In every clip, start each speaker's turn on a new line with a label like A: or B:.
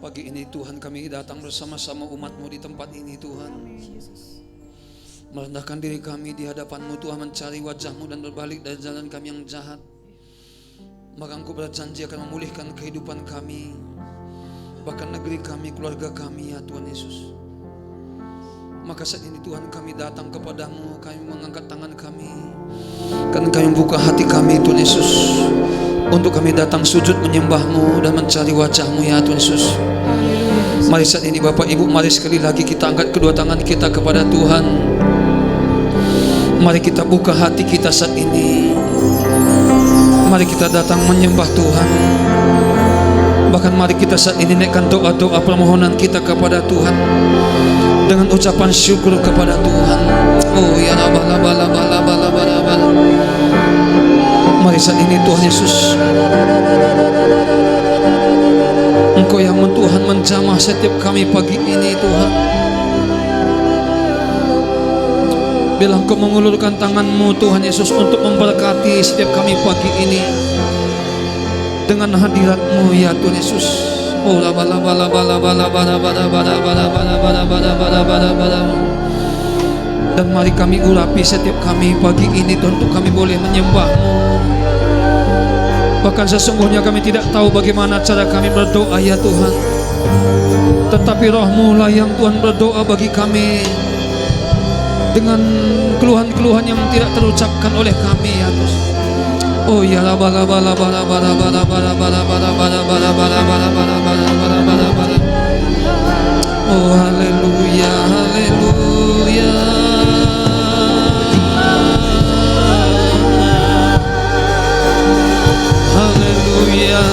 A: Pagi ini Tuhan kami datang bersama-sama umat-Mu di tempat ini Tuhan. Merendahkan diri kami di hadapan-Mu Tuhan, mencari wajah-Mu dan berbalik dari jalan kami yang jahat. Maka Engkau berjanji akan memulihkan kehidupan kami, bahkan negeri kami, keluarga kami ya Tuhan Yesus. Maka saat ini Tuhan kami datang kepadamu, kami mengangkat tangan kami, kan kami membuka hati kami Tuhan Yesus, untuk kami datang sujud menyembah-Mu dan mencari wajah-Mu ya Tuhan Yesus. Mari saat ini Bapak Ibu, mari sekali lagi kita angkat kedua tangan kita kepada Tuhan. Mari kita buka hati kita saat ini. Mari kita datang menyembah Tuhan. Bahkan mari kita saat ini naikkan doa-doa permohonan kita kepada Tuhan dengan ucapan syukur kepada Tuhan. Oh ya Rabbal. Mari saat ini Tuhan Yesus, Engkau yang Tuhan menjamah setiap kami pagi ini Tuhan. Bila Engkau mengulurkan tangan-Mu Tuhan Yesus untuk memberkati setiap kami pagi ini dengan hadirat-Mu ya Tuhan Yesus. Oh dan mari kami urapi setiap kami pagi ini Tuhan, untuk kami boleh menyembah-Mu. Bahkan sesungguhnya kami tidak tahu bagaimana cara kami berdoa ya Tuhan, tetapi Roh-Mu lah yang Tuhan berdoa bagi kami dengan keluhan-keluhan yang tidak terucapkan oleh kami ya Tuhan. Oh ya Rabbal. Oh haleluya, haleluya. Haleluya.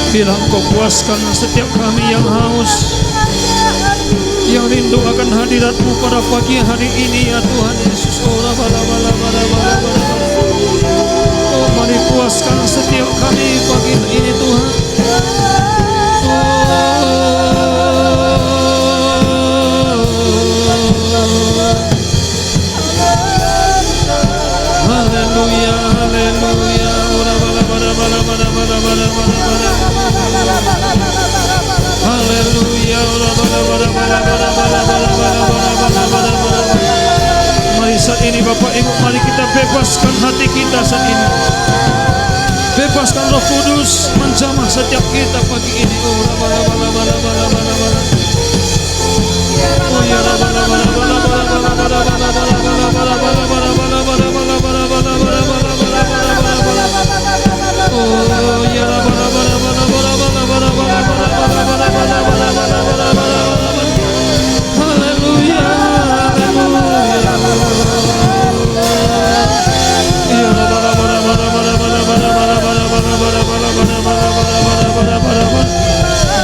A: Bila Engkau puaskan setiap kami yang haus, yang rindu akan hadirat-Mu pada pagi hari ini ya Tuhan Yesus. Oh mari puaskan setiap kami pagi ini Tuhan. Haleluya, haleluya. Haleluya. Mari saat ini Bapak Ibu, mari kita bebaskan hati kita saat ini. Bebaskan Roh Kudus menjamah setiap kita pagi ini. Oh ya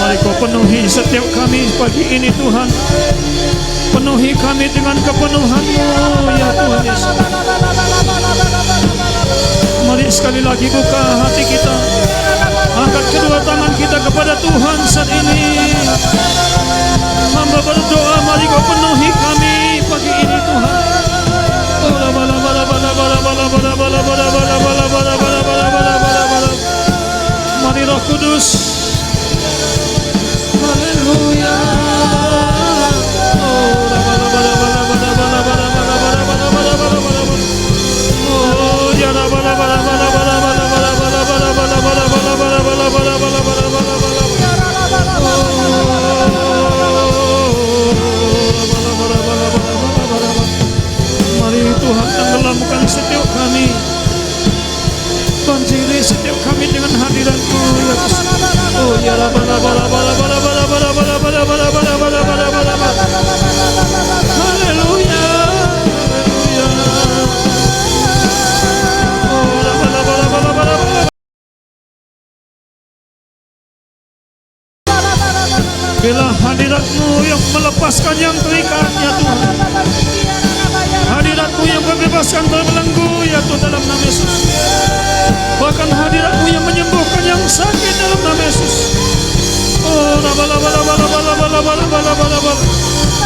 A: mari Kau penuhi setiap kami pagi ini Tuhan. Penuhi kami dengan kepenuhan-Mu ya Tuhan Yesus. Mari sekali lagi buka hati kita, angkat kedua tangan kita kepada Tuhan saat ini. Hamba berdoa, mari Kau penuhi kami pagi ini Tuhan. Mari Roh Kudus. Haleluya. Mari Tuhan tenggelamkan setiap kami, banjiri setiap kami dengan hadirat-Mu ya Tuhan. Oh ya Rabbal Bila hadirat-Mu yang melepaskan yang terikat ya Tuhan. Hadirat-Mu yang membebaskan terbelenggu ya Tuhan dalam nama Yesus. Bahkan hadirat-Mu yang menyembuhkan yang sakit dalam nama Yesus. Oh,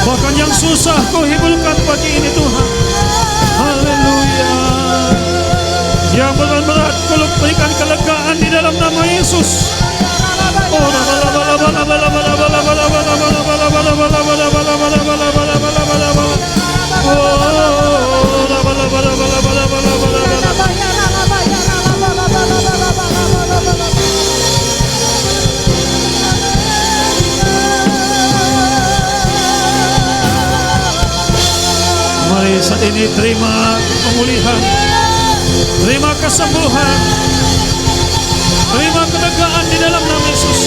A: bahkan yang susah Kau hiburkan pagi ini Tuhan. Haleluya. Yang berat-berat Kau berikan kelegaan di dalam nama Yesus. Oh, mari saat ini terima pemulihan, terima kesembuhan, terima kelegaan di dalam nama Yesus.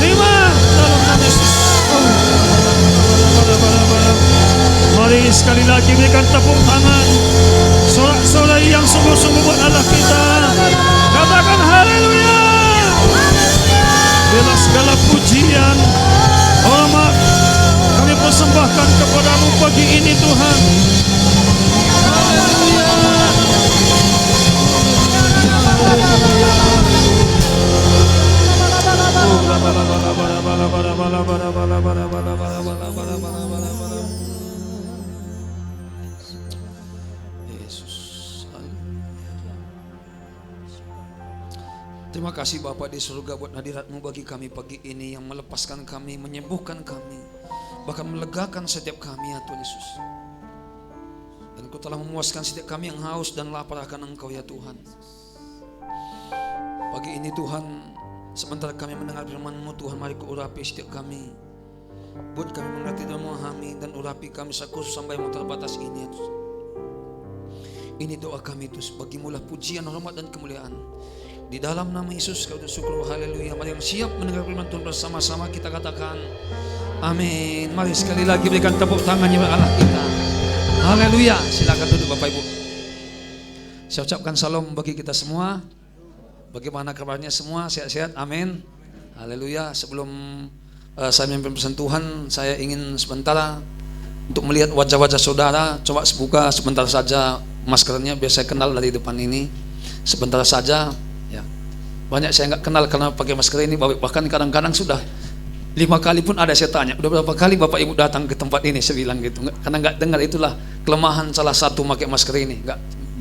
A: Terima dalam nama Yesus. Mari sekali lagi berikan tepuk tangan, sorak-sorai yang sungguh-sungguh buat Allah kita. Katakan haleluya. Bila segala pujian, hormat kami persembahkan kepadamu pagi ini Tuhan. Haleluya. Terima kasih Bapa di surga buat hadirat-Mu bagi kami pagi ini yang melepaskan kami, menyembuhkan kami, bahkan melegakan setiap kami ya Tuhan Yesus. Dan Kau telah memuaskan setiap kami yang haus dan lapar akan Engkau ya Tuhan. Pagi ini Tuhan, sementara kami mendengar firman-Mu Tuhan, mari Kau urapi setiap kami, buat kami mengerti dan memahami, dan urapi kami sakus sampai yang terbatas ini ya Tuhan. Ini doa kami Tuhan, bagimu-lah pujian, hormat dan kemuliaan. Di dalam nama Yesus kau syukur, haleluya. Mari yang siap mendengar firman Tuhan bersama-sama kita katakan amin. Mari sekali lagi berikan tepuk tangannya kepada Allah kita. Haleluya. Silakan duduk Bapak Ibu. Saya ucapkan salam bagi kita semua. Bagaimana kabarnya semua? Sehat-sehat? Amin. Haleluya. Sebelum saya memimpin pesan Tuhan, saya ingin sebentar untuk melihat wajah-wajah saudara. Coba buka sebentar saja maskernya biar saya kenal dari depan ini. Sebentar saja. Ya. Banyak saya nggak kenal karena pakai masker ini. Bahkan kadang-kadang sudah 5 kali pun ada saya tanya, udah berapa kali Bapak Ibu datang ke tempat ini? Saya bilang gitu. Karena nggak dengar, itulah kelemahan salah satu pakai masker ini.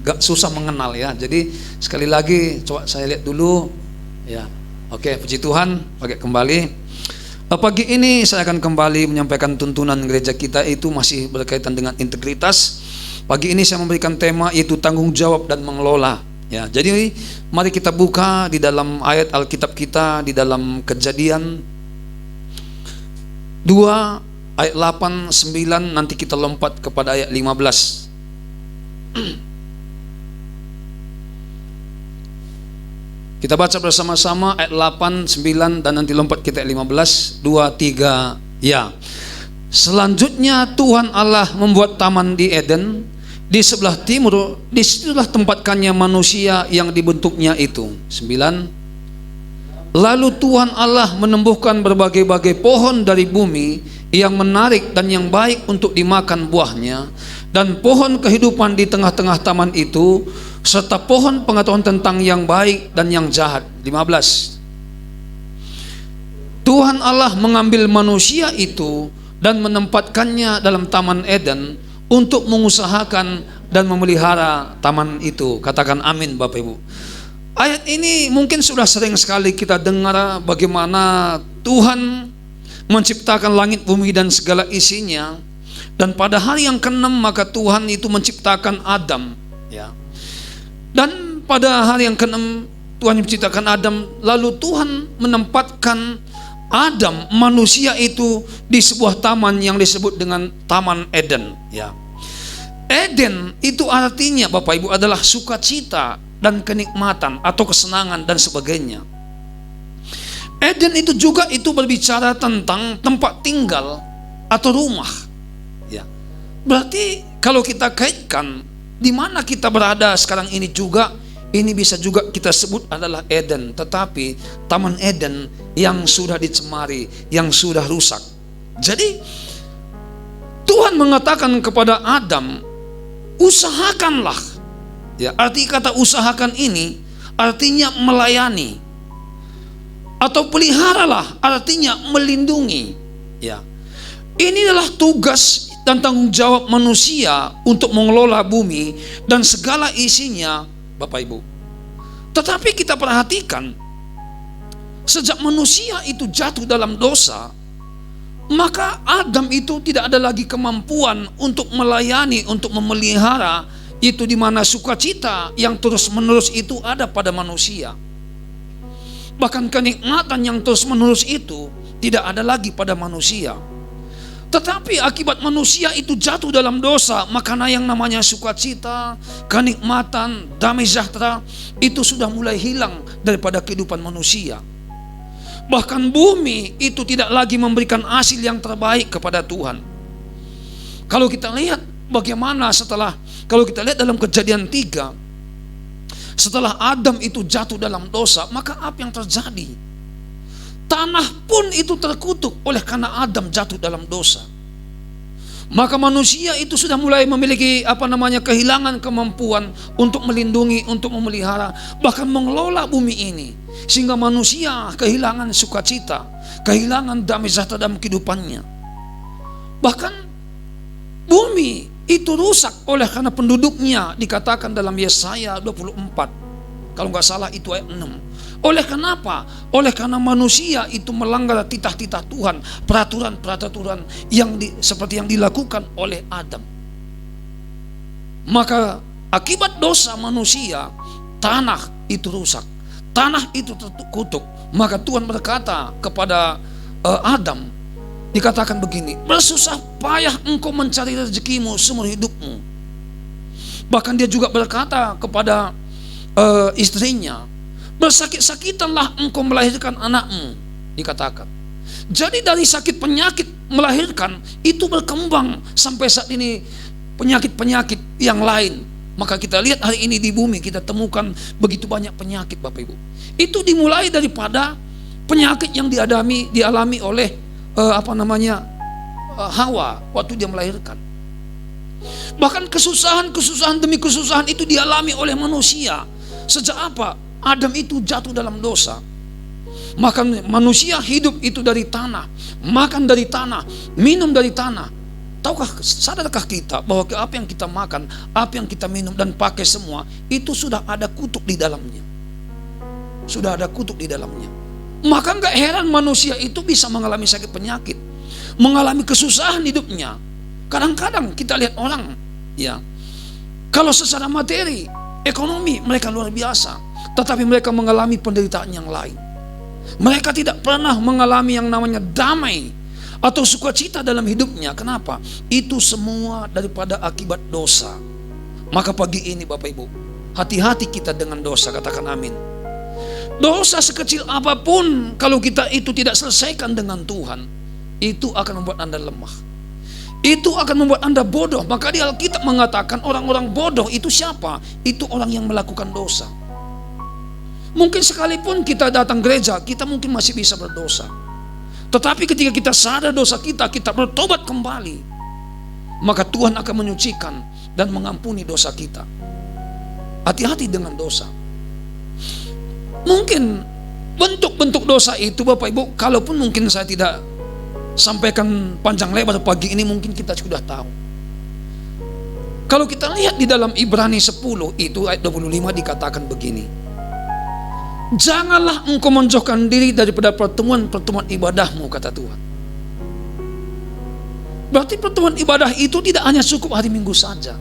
A: Nggak susah mengenal ya. Jadi sekali lagi coba saya lihat dulu. Ya. Oke, puji Tuhan. Pakai kembali. Pagi ini saya akan kembali menyampaikan tuntunan gereja kita itu masih berkaitan dengan integritas. Pagi ini saya memberikan tema yaitu tanggung jawab dan mengelola. Ya, jadi mari kita buka di dalam ayat Alkitab kita di dalam Kejadian 2 ayat 8, 9, nanti kita lompat kepada ayat 15. Kita baca bersama-sama ayat 8, 9 dan nanti lompat kita ayat 15. 2, 3, ya. Selanjutnya Tuhan Allah membuat taman di Eden di sebelah timur, disitulah tempatkannya manusia yang dibentuknya itu. 9. Lalu Tuhan Allah menumbuhkan berbagai-bagai pohon dari bumi yang menarik dan yang baik untuk dimakan buahnya, dan pohon kehidupan di tengah-tengah taman itu, serta pohon pengetahuan tentang yang baik dan yang jahat. 15. Tuhan Allah mengambil manusia itu dan menempatkannya dalam taman Eden untuk mengusahakan dan memelihara taman itu. Katakan amin Bapak Ibu. Ayat ini mungkin sudah sering sekali kita dengar bagaimana Tuhan menciptakan langit bumi dan segala isinya, dan pada hari yang ke-6 maka Tuhan itu menciptakan Adam ya. Dan pada hari yang ke-6 Tuhan menciptakan Adam, lalu Tuhan menempatkan Adam, manusia itu di sebuah taman yang disebut dengan Taman Eden ya. Eden itu artinya Bapak Ibu adalah sukacita dan kenikmatan atau kesenangan dan sebagainya. Eden itu juga itu berbicara tentang tempat tinggal atau rumah ya. Berarti kalau kita kaitkan di mana kita berada sekarang ini juga, Ini bisa juga kita sebut adalah Eden, tetapi Taman Eden yang sudah dicemari, yang sudah rusak. Jadi Tuhan mengatakan kepada Adam, usahakanlah. Ya, arti kata usahakan ini artinya melayani, atau peliharalah artinya melindungi. Ya, ini adalah tugas dan tanggung jawab manusia untuk mengelola bumi dan segala isinya, Bapak Ibu. Tetapi kita perhatikan, sejak manusia itu jatuh dalam dosa, maka Adam itu tidak ada lagi kemampuan untuk melayani, untuk memelihara, itu di mana sukacita yang terus-menerus itu ada pada manusia. Bahkan kenikmatan yang terus-menerus itu tidak ada lagi pada manusia. Tetapi akibat manusia itu jatuh dalam dosa, maka yang namanya sukacita, kenikmatan, damai sejahtera itu sudah mulai hilang daripada kehidupan manusia. Bahkan bumi itu tidak lagi memberikan hasil yang terbaik kepada Tuhan. Kalau kita lihat bagaimana kalau kita lihat dalam Kejadian 3, setelah Adam itu jatuh dalam dosa, maka apa yang terjadi? Tanah pun itu terkutuk oleh karena Adam jatuh dalam dosa. Maka manusia itu sudah mulai memiliki kehilangan kemampuan untuk melindungi, untuk memelihara, bahkan mengelola bumi ini. Sehingga manusia kehilangan sukacita, kehilangan damai sejahtera dalam kehidupannya. Bahkan bumi itu rusak oleh karena penduduknya, dikatakan dalam Yesaya 24. Kalau nggak salah itu ayat 6. Oleh kenapa? Oleh karena manusia itu melanggar titah-titah Tuhan, peraturan-peraturan seperti yang dilakukan oleh Adam. Maka akibat dosa manusia, tanah itu rusak, tanah itu terkutuk. Maka Tuhan berkata kepada Adam, dikatakan begini, bersusah payah engkau mencari rezekimu seumur hidupmu. Bahkan dia juga berkata kepada istrinya, bersakit-sakitanlah engkau melahirkan anakmu, dikatakan. Jadi dari sakit penyakit melahirkan itu berkembang sampai saat ini penyakit-penyakit yang lain. Maka kita lihat hari ini di bumi kita temukan begitu banyak penyakit, Bapak Ibu. Itu dimulai daripada penyakit yang dialami oleh Hawa waktu dia melahirkan. Bahkan kesusahan demi kesusahan itu dialami oleh manusia. Sejak apa? Adam itu jatuh dalam dosa. Maka manusia hidup itu dari tanah, makan dari tanah, minum dari tanah. Sadarkah kita bahwa apa yang kita makan, apa yang kita minum dan pakai semua itu sudah ada kutuk di dalamnya. Sudah ada kutuk di dalamnya. Maka enggak heran manusia itu bisa mengalami sakit penyakit, mengalami kesusahan hidupnya. Kadang-kadang kita lihat orang, ya, kalau secara materi, ekonomi mereka luar biasa, tetapi mereka mengalami penderitaan yang lain. Mereka tidak pernah mengalami yang namanya damai atau sukacita dalam hidupnya. Kenapa? Itu semua daripada akibat dosa. Maka pagi ini Bapak Ibu, hati-hati kita dengan dosa, katakan amin. Dosa sekecil apapun, kalau kita itu tidak selesaikan dengan Tuhan, itu akan membuat Anda lemah. Itu akan membuat Anda bodoh. Maka di Alkitab mengatakan orang-orang bodoh itu siapa? Itu orang yang melakukan dosa. Mungkin sekalipun kita datang gereja, kita mungkin masih bisa berdosa. Tetapi ketika kita sadar dosa kita bertobat kembali, maka Tuhan akan menyucikan dan mengampuni dosa kita. Hati-hati dengan dosa. Mungkin bentuk-bentuk dosa itu Bapak Ibu, kalaupun mungkin saya tidak sampaikan panjang lebar pagi ini, mungkin kita sudah tahu. Kalau kita lihat di dalam Ibrani 10 itu ayat 25 dikatakan begini, janganlah engkau menjauhkan diri daripada pertemuan-pertemuan ibadahmu, kata Tuhan. Berarti pertemuan ibadah itu tidak hanya cukup hari Minggu saja.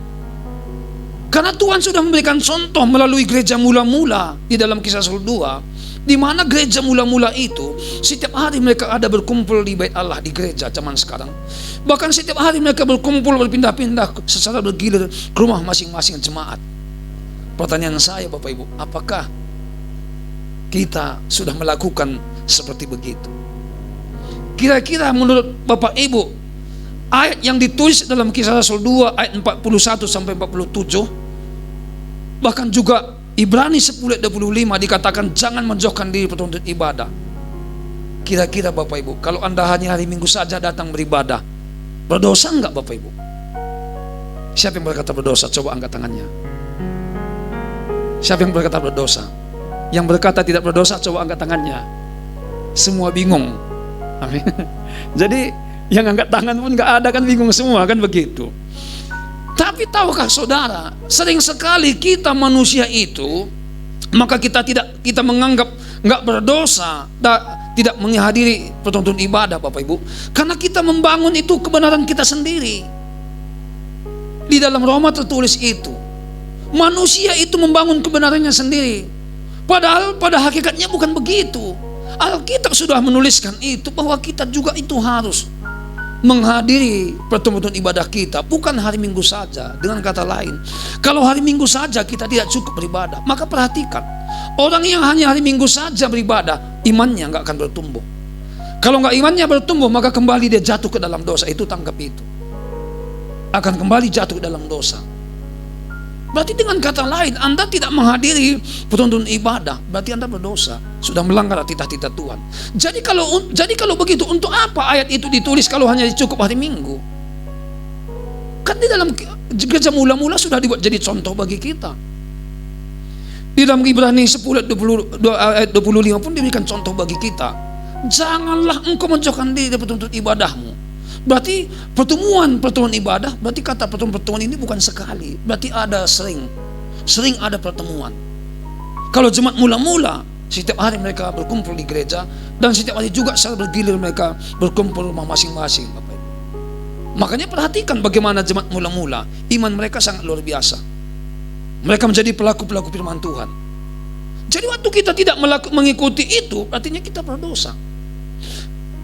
A: Karena Tuhan sudah memberikan contoh melalui gereja mula-mula di dalam Kisah Rasul 2, di mana gereja mula-mula itu setiap hari mereka ada berkumpul di bait Allah, di gereja zaman sekarang. Bahkan setiap hari mereka berkumpul berpindah-pindah secara bergilir ke rumah masing-masing jemaat. Pertanyaan saya Bapak Ibu, apakah kita sudah melakukan seperti begitu? Kira-kira menurut Bapak Ibu, ayat yang ditulis dalam Kisah Rasul 2 ayat 41 sampai 47, bahkan juga Ibrani 10:25 dikatakan jangan menjauhkan diri penuntut ibadah. Kira-kira Bapak Ibu, kalau Anda hanya hari Minggu saja datang beribadah, berdosa enggak Bapak Ibu? Siapa yang berkata berdosa? Coba angkat tangannya. Siapa yang berkata berdosa? Yang berkata tidak berdosa, coba angkat tangannya. Semua bingung. Amin. Jadi yang angkat tangan pun enggak ada, kan bingung semua, kan begitu. Tapi tahukah saudara, sering sekali kita manusia itu, maka kita menganggap enggak berdosa, tidak menghadiri pertuntunan ibadah Bapak Ibu, karena kita membangun itu kebenaran kita sendiri. Di dalam Roma tertulis itu, manusia itu membangun kebenarannya sendiri. Padahal pada hakikatnya bukan begitu. Alkitab sudah menuliskan itu, bahwa kita juga itu harus menghadiri pertemuan ibadah kita, bukan hari Minggu saja. Dengan kata lain, kalau hari Minggu saja kita tidak cukup beribadah, maka perhatikan, orang yang hanya hari Minggu saja beribadah, imannya nggak akan bertumbuh. Kalau nggak imannya bertumbuh, maka kembali dia jatuh ke dalam dosa. Itu tangkap itu, akan kembali jatuh ke dalam dosa. Berarti dengan kata lain, Anda tidak menghadiri pertuntunan ibadah, berarti Anda berdosa, sudah melanggar titah-titah Tuhan. Jadi kalau begitu, untuk apa ayat itu ditulis kalau hanya cukup hari Minggu? Kan di dalam gereja mula-mula sudah dibuat jadi contoh bagi kita. Di dalam Ibrani 10:25 pun diberikan contoh bagi kita. Janganlah engkau menjauhkan diri dari pertuntut ibadahmu. Berarti pertemuan ibadah, berarti kata pertemuan ini bukan sekali, berarti ada sering ada pertemuan. Kalau jemaat mula-mula, setiap hari mereka berkumpul di gereja, dan setiap hari juga secara bergilir mereka berkumpul rumah masing-masing Bapak Ibu. Makanya perhatikan bagaimana jemaat mula-mula, iman mereka sangat luar biasa. Mereka menjadi pelaku-pelaku firman Tuhan. Jadi waktu kita tidak mengikuti itu, artinya kita berdosa.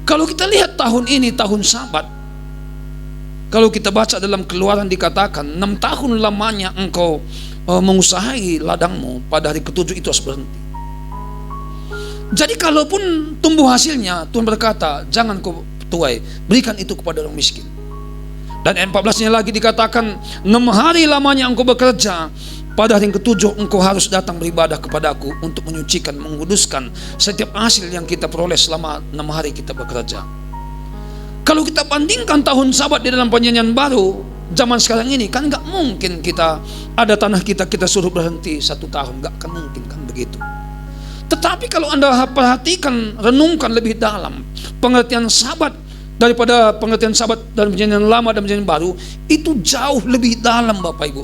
A: Kalau kita lihat tahun ini, tahun Sabat, kalau kita baca dalam Keluaran dikatakan 6 tahun lamanya engkau mengusahai ladangmu, pada hari ke-7 itu harus berhenti. Jadi kalaupun tumbuh hasilnya, Tuhan berkata jangan kau tuai, berikan itu kepada orang miskin. Dan ayat 14-nya lagi dikatakan 6 hari lamanya engkau bekerja, pada hari ke-7 engkau harus datang beribadah kepadaku untuk menyucikan, menguduskan setiap hasil yang kita peroleh selama 6 hari kita bekerja. Kalau kita bandingkan tahun Sabat di dalam Perjanjian Baru zaman sekarang ini, kan gak mungkin kita ada tanah kita suruh berhenti 1 tahun, gak akan mungkin, kan begitu. Tetapi kalau Anda perhatikan, renungkan lebih dalam pengertian Sabat daripada pengertian Sabat dalam Perjanjian Lama dan Perjanjian Baru, itu jauh lebih dalam Bapak Ibu.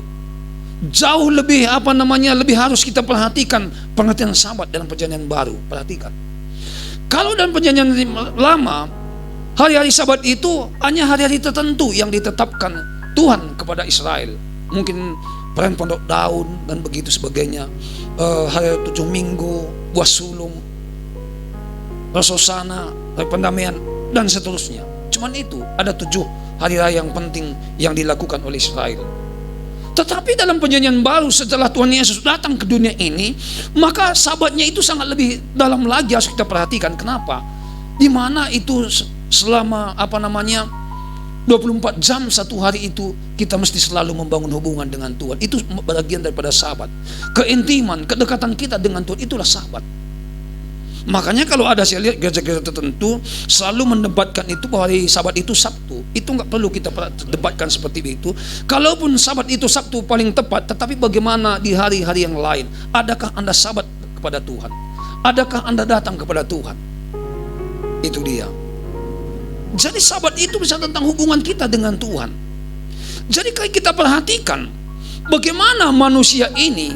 A: Jauh lebih lebih harus kita perhatikan pengertian Sabat dalam Perjanjian Baru. Perhatikan, kalau dalam Perjanjian Lama, hari-hari Sabat itu hanya hari-hari tertentu yang ditetapkan Tuhan kepada Israel. Mungkin perayaan Pondok Daun dan begitu sebagainya, hari 7 Minggu, Buah Sulung, Rasosana, hari Pendamaian, dan seterusnya. Cuman itu, ada 7 hari raya yang penting yang dilakukan oleh Israel. Tetapi dalam Perjanjian Baru, setelah Tuhan Yesus datang ke dunia ini, maka Sabatnya itu sangat lebih dalam lagi harus kita perhatikan. Kenapa? Di mana itu selama 24 jam satu hari itu kita mesti selalu membangun hubungan dengan Tuhan. Itu bagian daripada Sabat. Keintiman, kedekatan kita dengan Tuhan, itulah Sabat. Makanya kalau ada, saya lihat gereja-gereja tertentu selalu mendebatkan itu bahwa hari Sabat itu Sabtu. Itu nggak perlu kita debatkan seperti itu. Kalaupun Sabat itu Sabtu paling tepat, tetapi bagaimana di hari-hari yang lain? Adakah Anda Sabat kepada Tuhan? Adakah Anda datang kepada Tuhan? Itu dia. Jadi Sabat itu bisa tentang hubungan kita dengan Tuhan. Jadi kalau kita perhatikan bagaimana manusia ini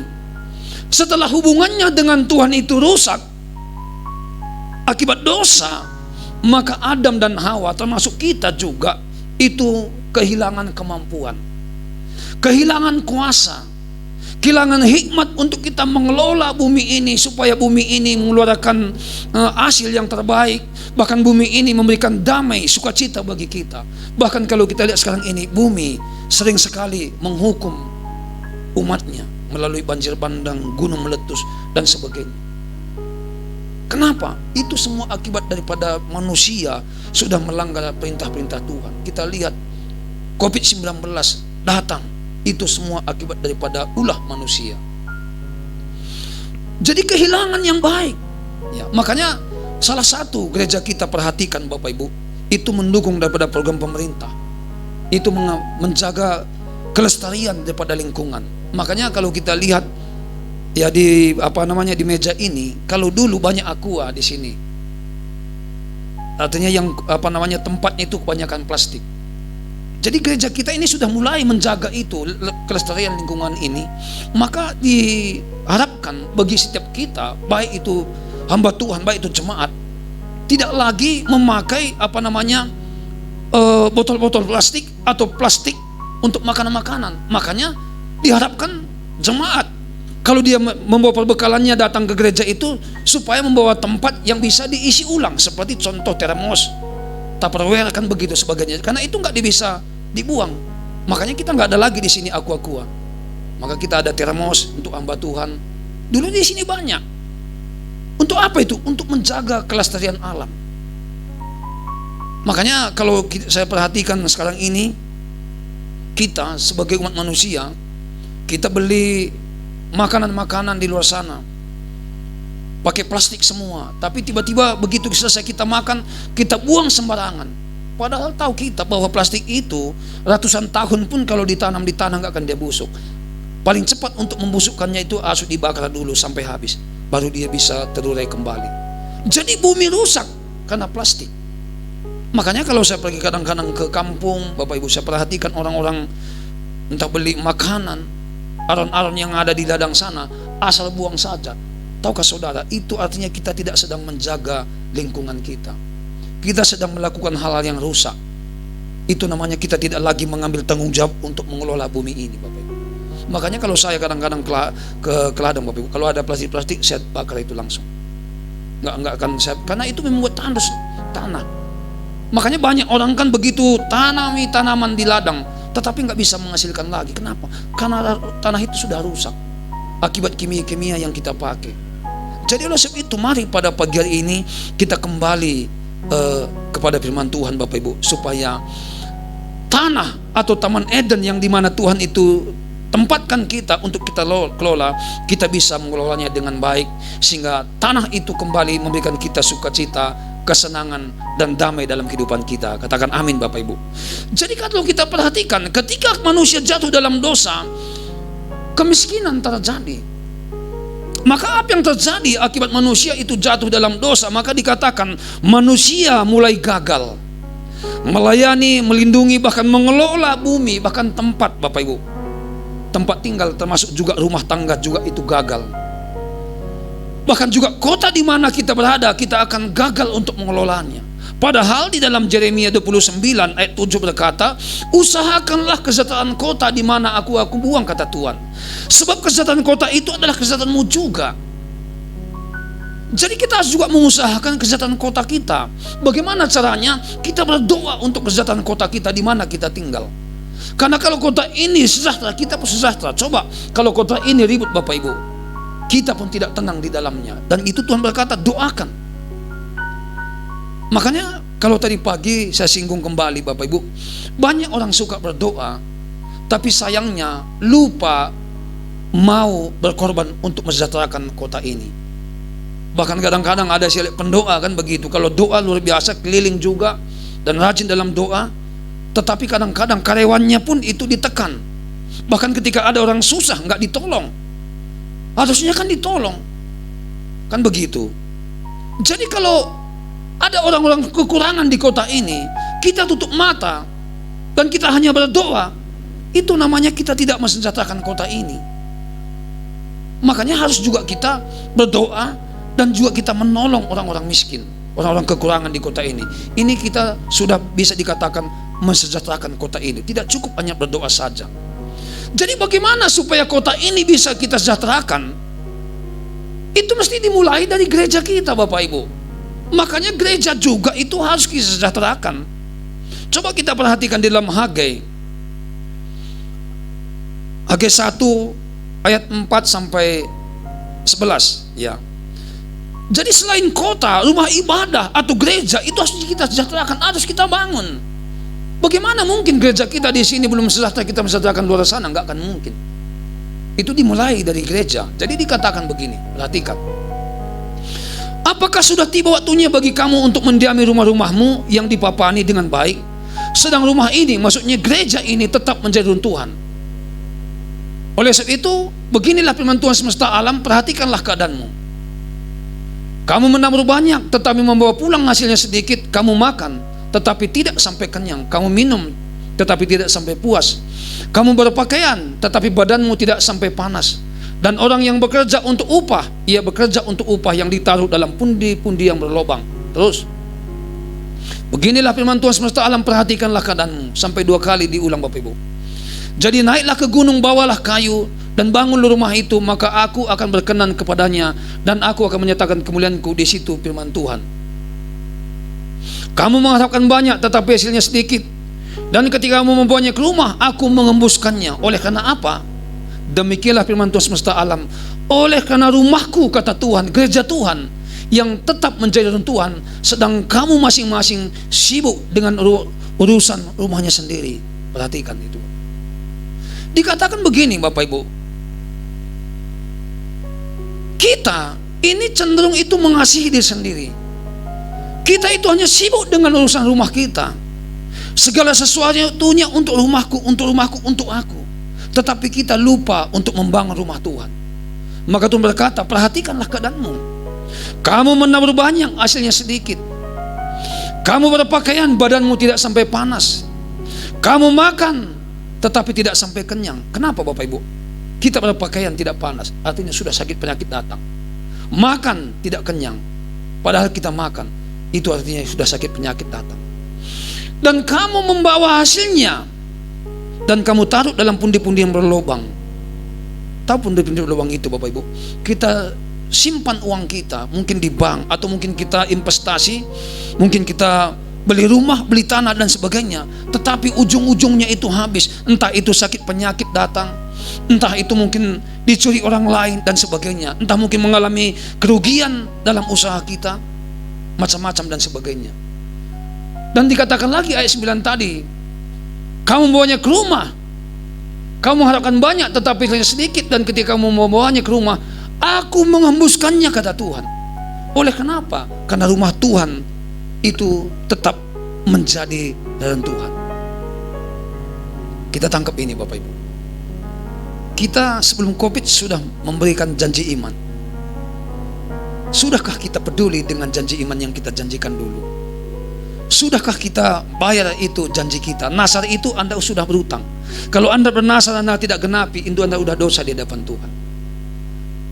A: setelah hubungannya dengan Tuhan itu rusak akibat dosa, maka Adam dan Hawa termasuk kita juga itu kehilangan kemampuan, kehilangan kuasa, kehilangan hikmat untuk kita mengelola bumi ini supaya bumi ini mengeluarkan hasil yang terbaik. Bahkan bumi ini memberikan damai, sukacita bagi kita. Bahkan kalau kita lihat sekarang ini, bumi sering sekali menghukum umatnya melalui banjir bandang, gunung meletus, dan sebagainya. Kenapa? Itu semua akibat daripada manusia sudah melanggar perintah-perintah Tuhan. Kita lihat COVID-19 datang, itu semua akibat daripada ulah manusia. Jadi kehilangan yang baik. Ya, makanya salah satu gereja kita perhatikan Bapak Ibu, itu mendukung daripada program pemerintah. Itu menjaga kelestarian daripada lingkungan. Makanya kalau kita lihat ya di di meja ini, kalau dulu banyak aqua di sini. Artinya yang tempatnya itu kebanyakan plastik. Jadi gereja kita ini sudah mulai menjaga itu, kelestarian lingkungan ini. Maka diharapkan bagi setiap kita, baik itu hamba Tuhan, baik itu jemaat, tidak lagi memakai botol-botol plastik atau plastik untuk makanan-makanan. Makanya diharapkan jemaat kalau dia membawa perbekalannya datang ke gereja itu supaya membawa tempat yang bisa diisi ulang, seperti contoh termos, Tupperware, kan begitu sebagainya. Karena itu nggak bisa dibuang. Makanya kita nggak ada lagi di sini aqua. Maka kita ada termos untuk hamba Tuhan. Dulu di sini banyak. Untuk apa itu? Untuk menjaga kelestarian alam. Makanya kalau saya perhatikan sekarang ini, kita sebagai umat manusia, kita beli makanan-makanan di luar sana pakai plastik semua, tapi tiba-tiba begitu selesai kita makan, kita buang sembarangan. Padahal tahu kita bahwa plastik itu ratusan tahun pun kalau ditanam di tanah nggak akan dia busuk. Paling cepat untuk membusukkannya itu harus dibakar dulu sampai habis, baru dia bisa terurai kembali. Jadi bumi rusak karena plastik. Makanya kalau saya pergi kadang-kadang ke kampung, Bapak Ibu, saya perhatikan orang-orang entah beli makanan, aron-aron yang ada di ladang sana, asal buang saja. Tahukah saudara, itu artinya kita tidak sedang menjaga lingkungan kita. Kita sedang melakukan hal-hal yang rusak. Itu namanya kita tidak lagi mengambil tanggung jawab untuk mengelola bumi ini, Bapak Ibu. Makanya kalau saya kadang-kadang ke ladang, Bapak Ibu, kalau ada plastik-plastik, saya bakar itu langsung. Nggak akan saya, karena itu membuat tandus tanah. Makanya banyak orang kan begitu tanami tanaman di ladang, tetapi nggak bisa menghasilkan lagi. Kenapa? Karena tanah itu sudah rusak akibat kimia-kimia yang kita pakai. Jadi oleh sebab itu, mari pada pagi hari ini kita kembali kepada firman Tuhan, Bapak Ibu, supaya tanah atau Taman Eden yang dimana Tuhan itu tempatkan kita untuk kita kelola, kita bisa mengelolanya dengan baik, sehingga tanah itu kembali memberikan kita sukacita, kesenangan, dan damai dalam kehidupan kita. Katakan amin, Bapak Ibu. Jadi kalau kita perhatikan, ketika manusia jatuh dalam dosa, kemiskinan terjadi. Maka apa yang terjadi akibat manusia itu jatuh dalam dosa? Maka dikatakan manusia mulai gagal melayani, melindungi, bahkan mengelola bumi, bahkan tempat, Bapak Ibu, tempat tinggal termasuk juga rumah tangga juga itu gagal. Bahkan juga kota di mana kita berada, kita akan gagal untuk mengelolanya. Padahal di dalam Yeremia 29 ayat 7 berkata, usahakanlah kesejahteraan kota di mana aku buang, kata Tuhan. Sebab kesejahteraan kota itu adalah kesejahteraanmu juga. Jadi kita harus juga mengusahakan kesejahteraan kota kita. Bagaimana caranya? Kita berdoa untuk kesejahteraan kota kita di mana kita tinggal. Karena kalau kota ini sejahtera, kita pun sejahtera. Coba kalau kota ini ribut, Bapak Ibu, kita pun tidak tenang di dalamnya. Dan itu Tuhan berkata, doakan. Makanya kalau tadi pagi saya singgung kembali, Bapak Ibu, banyak orang suka berdoa, tapi sayangnya lupa mau berkorban untuk mensejahterakan kota ini. Bahkan kadang-kadang ada pendoa kan begitu, kalau doa luar biasa, keliling juga dan rajin dalam doa, tetapi kadang-kadang karyawannya pun itu ditekan. Bahkan ketika ada orang susah nggak ditolong, harusnya kan ditolong, kan begitu. Jadi kalau ada orang-orang kekurangan di kota ini, kita tutup mata dan kita hanya berdoa, itu namanya kita tidak mensejahterakan kota ini. Makanya harus juga kita berdoa dan juga kita menolong orang-orang miskin, orang-orang kekurangan di kota ini. Ini kita sudah bisa dikatakan mensejahterakan kota ini. Tidak cukup hanya berdoa saja. Jadi bagaimana supaya kota ini bisa kita sejahterakan? Itu mesti dimulai dari gereja kita, Bapak Ibu. Makanya gereja juga itu harus kita sejahterakan. Coba kita perhatikan di dalam Hagai 1 ayat 4 sampai 11 ya. Jadi selain kota, rumah ibadah atau gereja itu harus kita sejahterakan, harus kita bangun. Bagaimana mungkin gereja kita di sini belum sejahtera, kita mensejahterakan luar sana? Enggak akan mungkin. Itu dimulai dari gereja. Jadi dikatakan begini, perhatikan. Apakah sudah tiba waktunya bagi kamu untuk mendiami rumah-rumahmu yang dipapani dengan baik, sedang rumah ini, maksudnya gereja ini, tetap menjadi runtuhan? Oleh sebab itu, beginilah firman Tuhan semesta alam, perhatikanlah keadaanmu. Kamu menabur banyak, tetapi membawa pulang hasilnya sedikit. Kamu makan, tetapi tidak sampai kenyang. Kamu minum, tetapi tidak sampai puas. Kamu berpakaian, tetapi badanmu tidak sampai panas. Dan orang yang bekerja untuk upah, ia bekerja untuk upah yang ditaruh dalam pundi-pundi yang berlobang. Terus, beginilah firman Tuhan semesta alam, perhatikanlah keadaanmu. Sampai 2 kali diulang Bapak Ibu. Jadi naiklah ke gunung, bawalah kayu, dan bangun rumah itu, maka aku akan berkenan kepadanya, dan aku akan menyatakan kemuliaanku di situ, firman Tuhan. Kamu mengharapkan banyak, tetapi hasilnya sedikit. Dan ketika kamu membawanya ke rumah, aku mengembuskannya. Oleh karena apa? Demikianlah firman Tuhan semesta alam. Oleh karena rumahku, kata Tuhan, gereja Tuhan, yang tetap menjadi runtuhan, sedang kamu masing-masing sibuk dengan urusan rumahnya sendiri. Perhatikan itu. Dikatakan begini Bapak Ibu, kita ini cenderung itu mengasihi diri sendiri. Kita itu hanya sibuk dengan urusan rumah kita. Segala sesuatunya untuk rumahku, untuk rumahku, untuk aku. Tetapi kita lupa untuk membangun rumah Tuhan. Maka Tuhan berkata, perhatikanlah keadaanmu. Kamu menabur banyak, hasilnya sedikit. Kamu berpakaian, badanmu tidak sampai panas. Kamu makan, tetapi tidak sampai kenyang. Kenapa Bapak Ibu? Kita berpakaian tidak panas, artinya sudah sakit penyakit datang. Makan tidak kenyang, padahal kita makan, itu artinya sudah sakit penyakit datang. Dan kamu membawa hasilnya, dan kamu taruh dalam pundi-pundi yang berlubang. Tahu pundi-pundi berlubang itu Bapak Ibu? Kita simpan uang kita, mungkin di bank, atau mungkin kita investasi, mungkin kita beli rumah, beli tanah dan sebagainya. Tetapi ujung-ujungnya itu habis. Entah itu sakit penyakit datang, entah itu mungkin dicuri orang lain dan sebagainya, entah mungkin mengalami kerugian dalam usaha kita, macam-macam dan sebagainya. Dan dikatakan lagi ayat 9 tadi, kamu membawanya ke rumah, kamu harapkan banyak tetapi hanya sedikit, dan ketika kamu membawanya ke rumah, aku menghembuskannya, kata Tuhan. Oleh kenapa? Karena rumah Tuhan itu tetap menjadi dalam Tuhan. Kita tangkap ini Bapak Ibu. Kita sebelum COVID sudah memberikan janji iman. Sudahkah kita peduli dengan janji iman yang kita janjikan dulu? Sudahkah kita bayar itu janji kita? Nasar itu Anda sudah berutang. Kalau Anda bernasar Anda tidak genapi, itu Anda sudah dosa di hadapan Tuhan.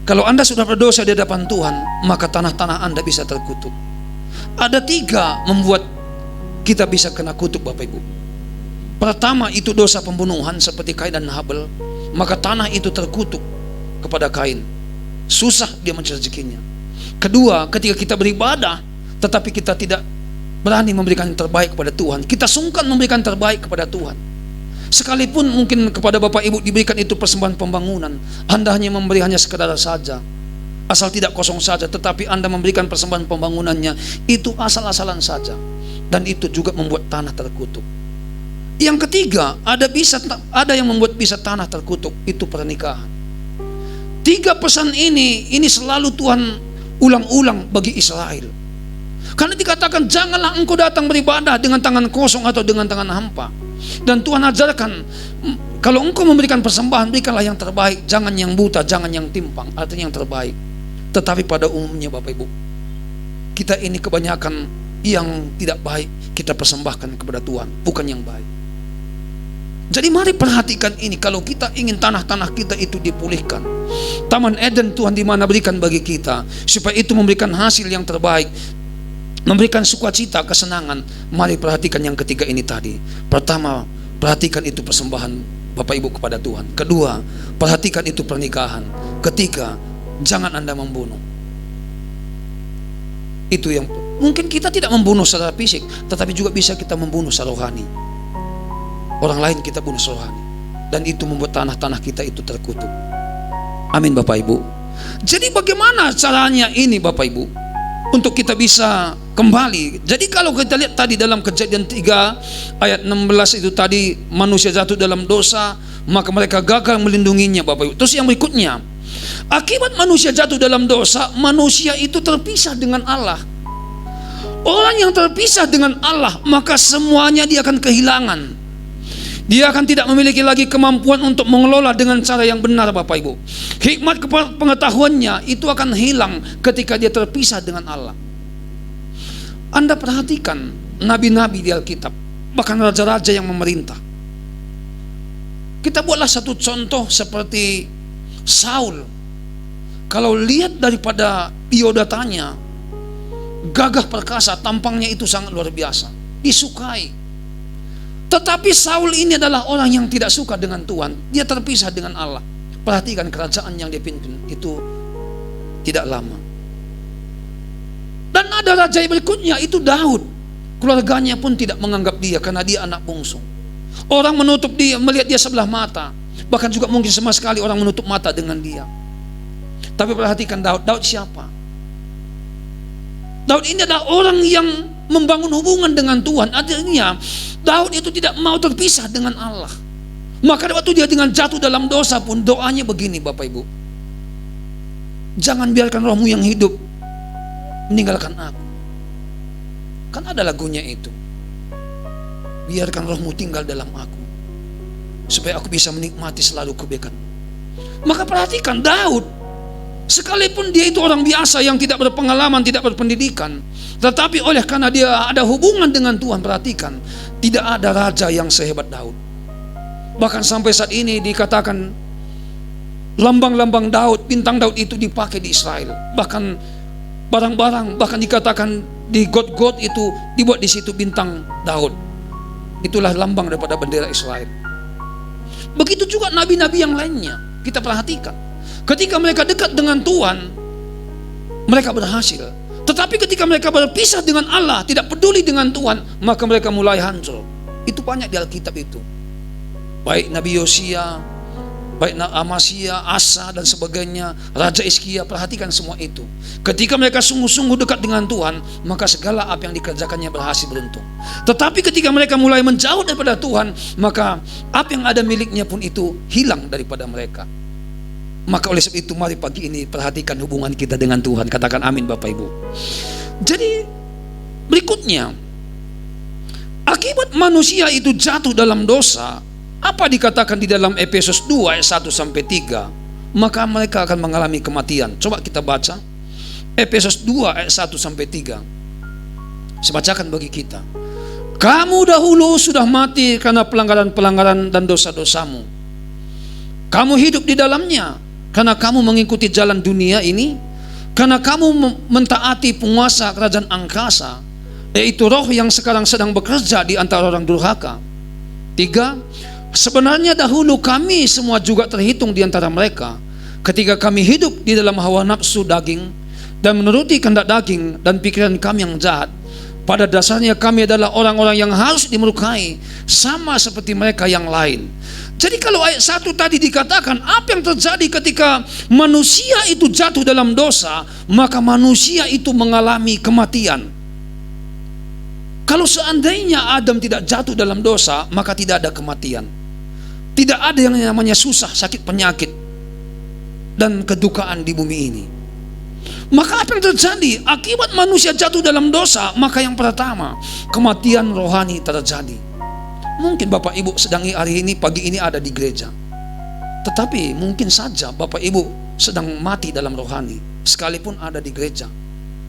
A: Kalau Anda sudah berdosa di hadapan Tuhan, maka tanah-tanah Anda bisa terkutuk. Ada 3 membuat kita bisa kena kutuk Bapak Ibu. Pertama itu dosa pembunuhan seperti Kain dan Habel. Maka tanah itu terkutuk kepada Kain. Susah dia mencari rezekinya. Kedua, ketika kita beribadah tetapi kita tidak berani memberikan yang terbaik kepada Tuhan, kita sungkan memberikan terbaik kepada Tuhan. Sekalipun mungkin kepada Bapak Ibu diberikan itu persembahan pembangunan, Anda hanya memberi hanya sekedar saja, asal tidak kosong saja. Tetapi Anda memberikan persembahan pembangunannya itu asal-asalan saja, dan itu juga membuat tanah terkutuk. Yang ketiga, ada yang membuat bisa tanah terkutuk, itu pernikahan. 3 pesan ini selalu Tuhan ulang-ulang bagi Israel. Karena dikatakan janganlah engkau datang beribadah dengan tangan kosong atau dengan tangan hampa. Dan Tuhan ajarkan, kalau engkau memberikan persembahan, berikanlah yang terbaik, jangan yang buta, jangan yang timpang, artinya yang terbaik. Tetapi pada umumnya Bapak Ibu, kita ini kebanyakan yang tidak baik kita persembahkan kepada Tuhan, bukan yang baik. Jadi mari perhatikan ini, kalau kita ingin tanah-tanah kita itu dipulihkan, Taman Eden Tuhan di mana berikan bagi kita, supaya itu memberikan hasil yang terbaik, memberikan sukacita, kesenangan. Mari perhatikan yang ketiga ini tadi. Pertama, perhatikan itu persembahan Bapak Ibu kepada Tuhan. Kedua, perhatikan itu pernikahan. Ketiga, jangan Anda membunuh. Itu yang mungkin kita tidak membunuh secara fisik, tetapi juga bisa kita membunuh secara rohani. Orang lain kita bunuh secara rohani, dan itu membuat tanah-tanah kita itu terkutuk. Amin Bapak Ibu. Jadi bagaimana caranya ini Bapak Ibu, untuk kita bisa kembali? Jadi kalau kita lihat tadi dalam Kejadian 3 ayat 16 itu tadi, manusia jatuh dalam dosa, maka mereka gagal melindunginya, Bapak Ibu. Terus yang berikutnya, akibat manusia jatuh dalam dosa, manusia itu terpisah dengan Allah. Orang yang terpisah dengan Allah, maka semuanya dia akan kehilangan. Dia akan tidak memiliki lagi kemampuan untuk mengelola dengan cara yang benar, Bapak Ibu. Hikmat pengetahuannya itu akan hilang ketika dia terpisah dengan Allah. Anda perhatikan nabi-nabi di Alkitab, bahkan raja-raja yang memerintah. Kita buatlah satu contoh seperti Saul. Kalau lihat daripada biodatanya, gagah perkasa, tampangnya itu sangat luar biasa, disukai. Tetapi Saul ini adalah orang yang tidak suka dengan Tuhan. Dia terpisah dengan Allah. Perhatikan kerajaan yang dia pimpin itu tidak lama. Dan ada raja yang berikutnya, itu Daud. Keluarganya pun tidak menganggap dia karena dia anak bungsu. Orang menutup dia, melihat dia sebelah mata. Bahkan juga mungkin sama sekali orang menutup mata dengan dia. Tapi perhatikan Daud. Daud siapa? Daud ini adalah orang yang membangun hubungan dengan Tuhan. Artinya Daud itu tidak mau terpisah dengan Allah. Maka waktu dia dengan jatuh dalam dosa pun doanya begini, Bapak Ibu. Jangan biarkan rohmu yang hidup meninggalkan aku. Kan ada lagunya itu. Biarkan rohmu tinggal dalam aku, supaya aku bisa menikmati selalu kebaikan. Maka perhatikan Daud, sekalipun dia itu orang biasa yang tidak berpengalaman, tidak berpendidikan, tetapi oleh karena dia ada hubungan dengan Tuhan, perhatikan, tidak ada raja yang sehebat Daud. Bahkan sampai saat ini dikatakan lambang-lambang Daud, bintang Daud itu dipakai di Israel. Bahkan barang-barang, bahkan dikatakan di got-got itu dibuat di situ bintang Daud. Itulah lambang daripada bendera Israel. Begitu juga nabi-nabi yang lainnya. Kita perhatikan, ketika mereka dekat dengan Tuhan, mereka berhasil. Tetapi ketika mereka berpisah dengan Allah, tidak peduli dengan Tuhan, maka mereka mulai hancur. Itu banyak di Alkitab itu. Baik Nabi Yosia, baik Amasya, Asa dan sebagainya, Raja Hizkia, perhatikan semua itu. Ketika mereka sungguh-sungguh dekat dengan Tuhan, maka segala apa yang dikerjakannya berhasil beruntung. Tetapi ketika mereka mulai menjauh daripada Tuhan, maka apa yang ada miliknya pun itu hilang daripada mereka. Maka oleh sebab itu mari pagi ini perhatikan hubungan kita dengan Tuhan. Katakan amin Bapak Ibu. Jadi berikutnya, akibat manusia itu jatuh dalam dosa, apa dikatakan di dalam Efesus 2 ayat 1 sampai 3? Maka mereka akan mengalami kematian. Coba kita baca Efesus 2 ayat 1 sampai 3. Saya bacakan bagi kita. Kamu dahulu sudah mati karena pelanggaran-pelanggaran dan dosa-dosamu. Kamu hidup di dalamnya karena kamu mengikuti jalan dunia ini, karena kamu mentaati penguasa kerajaan angkasa, yaitu roh yang sekarang sedang bekerja di antara orang durhaka. 3. Sebenarnya dahulu kami semua juga terhitung di antara mereka, ketika kami hidup di dalam hawa nafsu daging dan menuruti kehendak daging dan pikiran kami yang jahat. Pada dasarnya kami adalah orang-orang yang harus dimurkai, sama seperti mereka yang lain. Jadi kalau ayat 1 tadi dikatakan apa yang terjadi ketika manusia itu jatuh dalam dosa, maka manusia itu mengalami kematian. Kalau seandainya Adam tidak jatuh dalam dosa, maka tidak ada kematian. Tidak ada yang namanya susah, sakit, penyakit, dan kedukaan di bumi ini. Maka apa yang terjadi? Akibat manusia jatuh dalam dosa, maka yang pertama, kematian rohani terjadi. Mungkin Bapak Ibu sedang hari ini, pagi ini ada di gereja, tetapi mungkin saja Bapak Ibu sedang mati dalam rohani, sekalipun ada di gereja.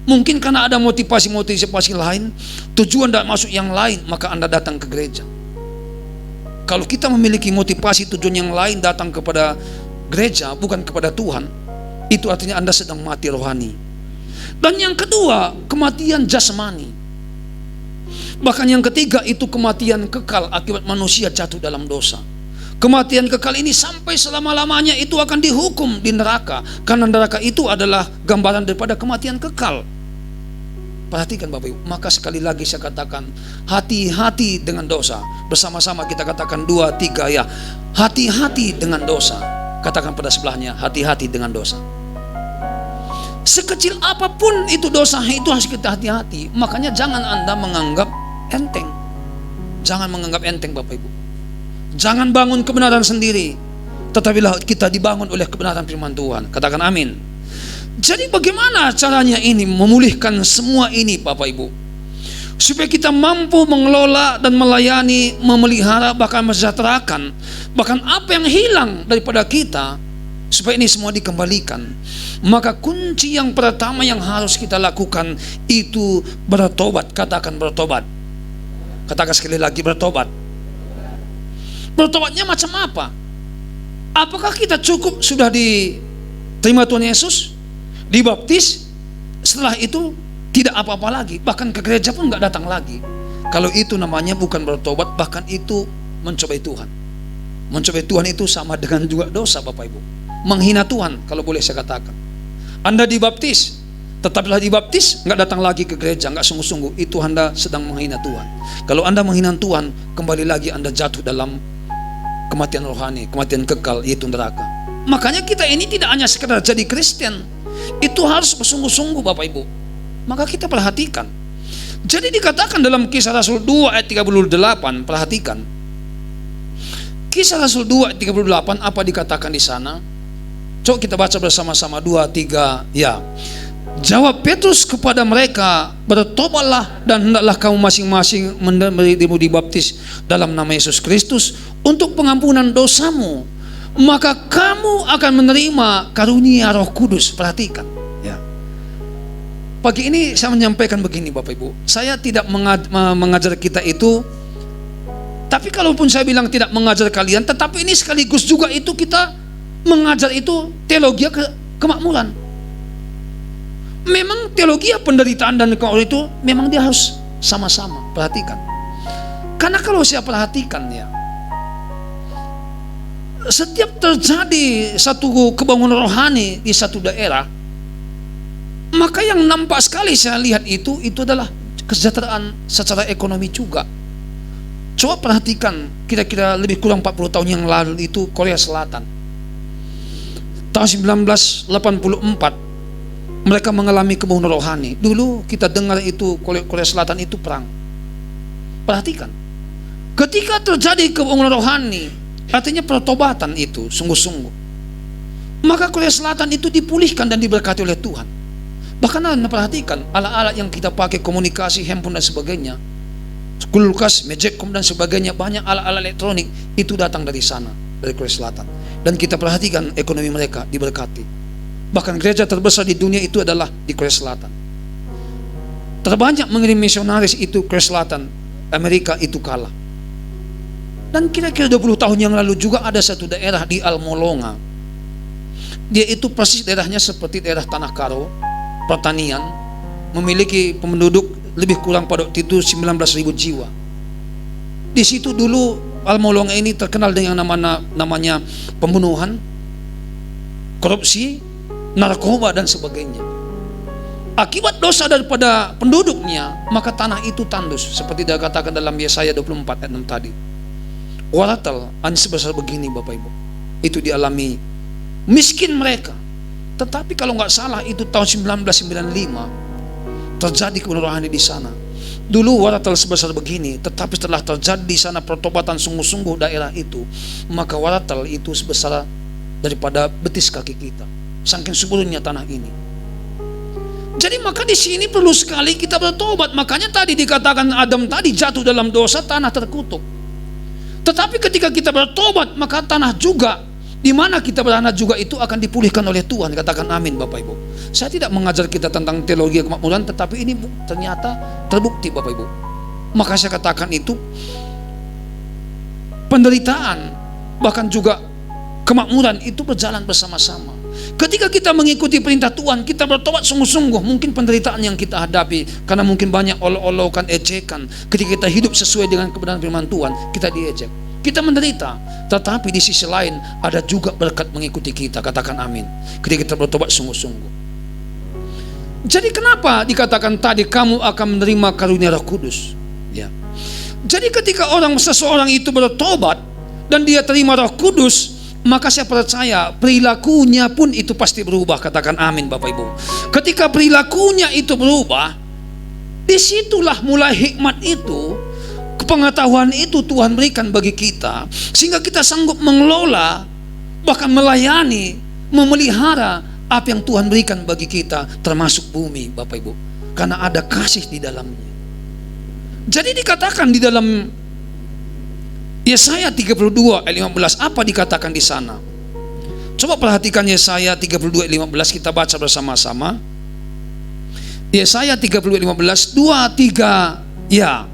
A: Mungkin karena ada motivasi-motivasi lain, tujuan dan maksud yang lain, maka Anda datang ke gereja. Kalau kita memiliki motivasi tujuan yang lain datang kepada gereja, bukan kepada Tuhan, itu artinya Anda sedang mati rohani. Dan yang kedua, kematian jasmani. Bahkan yang ketiga itu kematian kekal akibat manusia jatuh dalam dosa. Kematian kekal ini sampai selama-lamanya itu akan dihukum di neraka, karena neraka itu adalah gambaran daripada kematian kekal. Perhatikan Bapak Ibu. Maka sekali lagi saya katakan, hati-hati dengan dosa. Bersama-sama kita katakan 2, 3 ya. Hati-hati dengan dosa. Katakan pada sebelahnya, hati-hati dengan dosa. Sekecil apapun itu dosa, itu harus kita hati-hati. Makanya jangan Anda menganggap enteng. Jangan menganggap enteng Bapak Ibu. Jangan bangun kebenaran sendiri, tetapilah kita dibangun oleh kebenaran firman Tuhan. Katakan amin. Jadi bagaimana caranya ini memulihkan semua ini Bapak Ibu, supaya kita mampu mengelola dan melayani, memelihara, bahkan mensejahterakan bahkan apa yang hilang daripada kita, supaya ini semua dikembalikan. Maka kunci yang pertama yang harus kita lakukan itu bertobat. Katakan bertobat. Katakan sekali lagi, bertobat. Bertobatnya macam apa? Apakah kita cukup sudah diterima Tuhan Yesus, dibaptis, setelah itu tidak apa-apa lagi, bahkan ke gereja pun nggak datang lagi? Kalau itu namanya bukan bertobat, bahkan itu mencobai Tuhan. Mencobai Tuhan itu sama dengan juga dosa Bapak Ibu, menghina Tuhan kalau boleh saya katakan. Anda dibaptis, tetapilah dibaptis nggak datang lagi ke gereja, nggak sungguh-sungguh, itu Anda sedang menghina Tuhan. Kalau Anda menghina Tuhan, kembali lagi Anda jatuh dalam kematian rohani, kematian kekal, yaitu neraka. Makanya kita ini tidak hanya sekedar jadi Kristen, itu harus bersungguh-sungguh Bapak Ibu. Maka kita perhatikan. Jadi dikatakan dalam Kisah Rasul 2 ayat 38, perhatikan. Kisah Rasul 2 ayat 38, apa dikatakan di sana? Coba kita baca bersama-sama, 2, 3, ya. Jawab Petrus kepada mereka, bertobatlah dan hendaklah kamu masing-masing menerimamu dibaptis dalam nama Yesus Kristus untuk pengampunan dosamu, maka kamu akan menerima karunia Roh Kudus. Perhatikan, ya. Pagi ini saya menyampaikan begini Bapak Ibu, saya tidak mengajar kita itu, tapi kalaupun saya bilang tidak mengajar kalian, tetapi ini sekaligus juga itu kita mengajar itu teologi kemakmuran. Memang teologi penderitaan dan kemakmuran itu memang dia harus sama-sama. Perhatikan. Karena kalau saya perhatikan ya, setiap terjadi satu kebangunan rohani di satu daerah, maka yang nampak sekali saya lihat itu adalah kesejahteraan secara ekonomi juga. Coba perhatikan, kira-kira lebih kurang 40 tahun yang lalu itu Korea Selatan. Tahun 1984 mereka mengalami kebangunan rohani. Dulu kita dengar itu Korea Selatan itu perang. Perhatikan, ketika terjadi kebangunan rohani, artinya pertobatan itu sungguh-sungguh, maka Korea Selatan itu dipulihkan dan diberkati oleh Tuhan. Bahkan Anda perhatikan alat-alat yang kita pakai komunikasi, handphone dan sebagainya, kulkas, mejekom dan sebagainya, banyak alat-alat elektronik itu datang dari sana, dari Korea Selatan. Dan kita perhatikan ekonomi mereka diberkati. Bahkan gereja terbesar di dunia itu adalah di Korea Selatan. Terbanyak mengirim misionaris itu Korea Selatan, Amerika itu kalah. Dan kira-kira 20 tahun yang lalu juga ada satu daerah di Almolonga. Dia itu persis daerahnya seperti daerah Tanah Karo, pertanian, memiliki penduduk lebih kurang pada waktu itu 19.000 jiwa. Di situ dulu Almolonga ini terkenal dengan namanya pembunuhan, korupsi, narkoba dan sebagainya. Akibat dosa daripada penduduknya, maka tanah itu tandus seperti dikatakan dalam Yesaya 24 ayat 6 tadi. Waratal hanya sebesar begini Bapak Ibu. Itu dialami miskin mereka. Tetapi kalau nggak salah itu tahun 1995 terjadi kebenaran rohani di sana. Dulu waratal sebesar begini, tetapi setelah terjadi di sana pertobatan sungguh-sungguh daerah itu, maka waratal itu sebesar daripada betis kaki kita. Saking suburnya tanah ini. Jadi maka di sini perlu sekali kita bertobat. Makanya tadi dikatakan Adam tadi jatuh dalam dosa, tanah terkutuk. Tetapi ketika kita bertobat, maka tanah juga di mana kita beranak juga itu akan dipulihkan oleh Tuhan. Katakan amin Bapak Ibu. Saya tidak mengajar kita tentang teologi kemakmuran, tetapi ini ternyata terbukti Bapak Ibu. Maka saya katakan itu penderitaan bahkan juga kemakmuran itu berjalan bersama-sama. Ketika kita mengikuti perintah Tuhan, kita bertobat sungguh-sungguh, mungkin penderitaan yang kita hadapi karena mungkin banyak olok-olokan, ejekan. Ketika kita hidup sesuai dengan kebenaran firman Tuhan, kita diejek, kita menderita. Tetapi di sisi lain ada juga berkat mengikuti kita. Katakan amin. Ketika kita bertobat sungguh-sungguh. Jadi kenapa dikatakan tadi kamu akan menerima karunia Roh Kudus? Ya. Jadi ketika seseorang itu bertobat dan dia terima Roh Kudus, maka saya percaya perilakunya pun itu pasti berubah. Katakan amin Bapak Ibu. Ketika perilakunya itu berubah, disitulah mulai hikmat itu, Pengetahuan itu Tuhan berikan bagi kita, sehingga kita sanggup mengelola, bahkan melayani, memelihara apa yang Tuhan berikan bagi kita, termasuk bumi, Bapak Ibu. Karena ada kasih di dalamnya. Jadi dikatakan di dalam Yesaya 32 ayat 15, apa dikatakan di sana? Coba perhatikan Yesaya 32 ayat 15, kita baca bersama-sama. Yesaya 32 ayat 15, 2, 3, ya.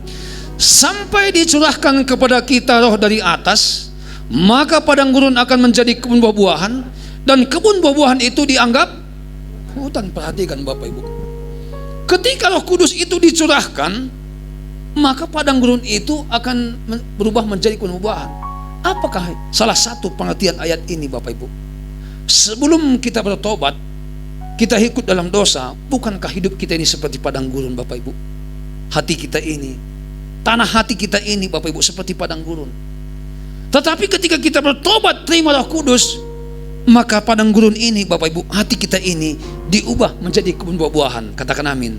A: Sampai dicurahkan kepada kita roh dari atas, maka padang gurun akan menjadi kebun buah-buahan, dan kebun buah-buahan itu dianggap hutan. Perhatikan Bapak Ibu, ketika Roh Kudus itu dicurahkan, maka padang gurun itu akan berubah menjadi kebun buah-buahan. Apakah salah satu pengertian ayat ini, Bapak Ibu? Sebelum kita bertobat, kita ikut dalam dosa, bukankah hidup kita ini seperti padang gurun, Bapak Ibu? Hati kita ini, tanah hati kita ini, Bapak Ibu, seperti padang gurun. Tetapi ketika kita bertobat, terima Roh Kudus, maka padang gurun ini, Bapak Ibu, hati kita ini diubah menjadi kebun buah-buahan. Katakan amin.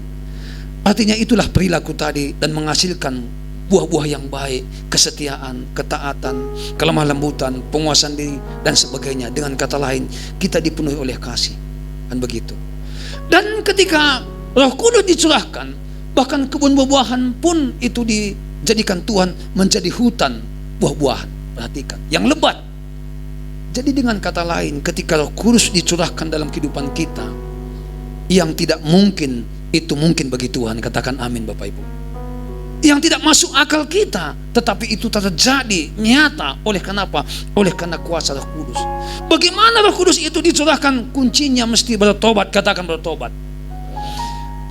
A: Artinya itulah perilaku tadi, dan menghasilkan buah-buah yang baik, kesetiaan, ketaatan, kelemah lembutan, penguasaan diri, dan sebagainya. Dengan kata lain, kita dipenuhi oleh kasih, kan begitu. Dan ketika Roh Kudus dicurahkan, bahkan kebun buah-buahan pun itu dijadikan Tuhan menjadi hutan buah-buahan. Perhatikan, yang lebat. Jadi dengan kata lain, ketika Roh Kudus dicurahkan dalam kehidupan kita, yang tidak mungkin itu mungkin bagi Tuhan. Katakan amin, Bapak Ibu. Yang tidak masuk akal kita, tetapi itu terjadi nyata. Oleh karena apa? Oleh karena kuasa Roh Kudus. Bagaimana Roh Kudus itu dicurahkan? Kuncinya mesti bertobat. Katakan bertobat.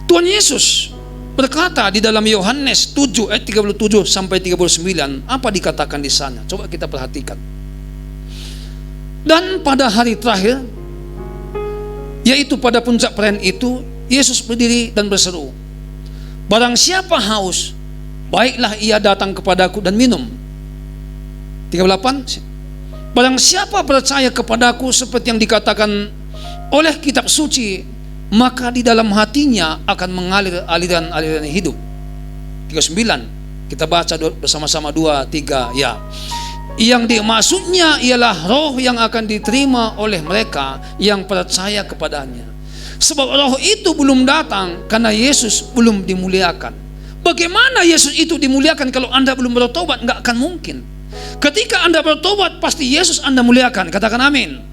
A: Tuhan Yesus berkata di dalam Yohanes 7 ayat 37 sampai 39, apa dikatakan di sana? Coba kita perhatikan. Dan pada hari terakhir, yaitu pada puncak perayaan itu, Yesus berdiri dan berseru, barang siapa haus, baiklah ia datang kepadaku dan minum. 38, barang siapa percaya kepadaku seperti yang dikatakan oleh kitab suci, maka di dalam hatinya akan mengalir aliran-aliran hidup. 39, kita baca bersama-sama 2, 3, ya. Yang dimaksudnya ialah roh yang akan diterima oleh mereka yang percaya kepadanya. Sebab roh itu belum datang karena Yesus belum dimuliakan. Bagaimana Yesus itu dimuliakan kalau Anda belum bertobat? Enggak akan mungkin. Ketika Anda bertobat, pasti Yesus Anda muliakan. Katakan amin.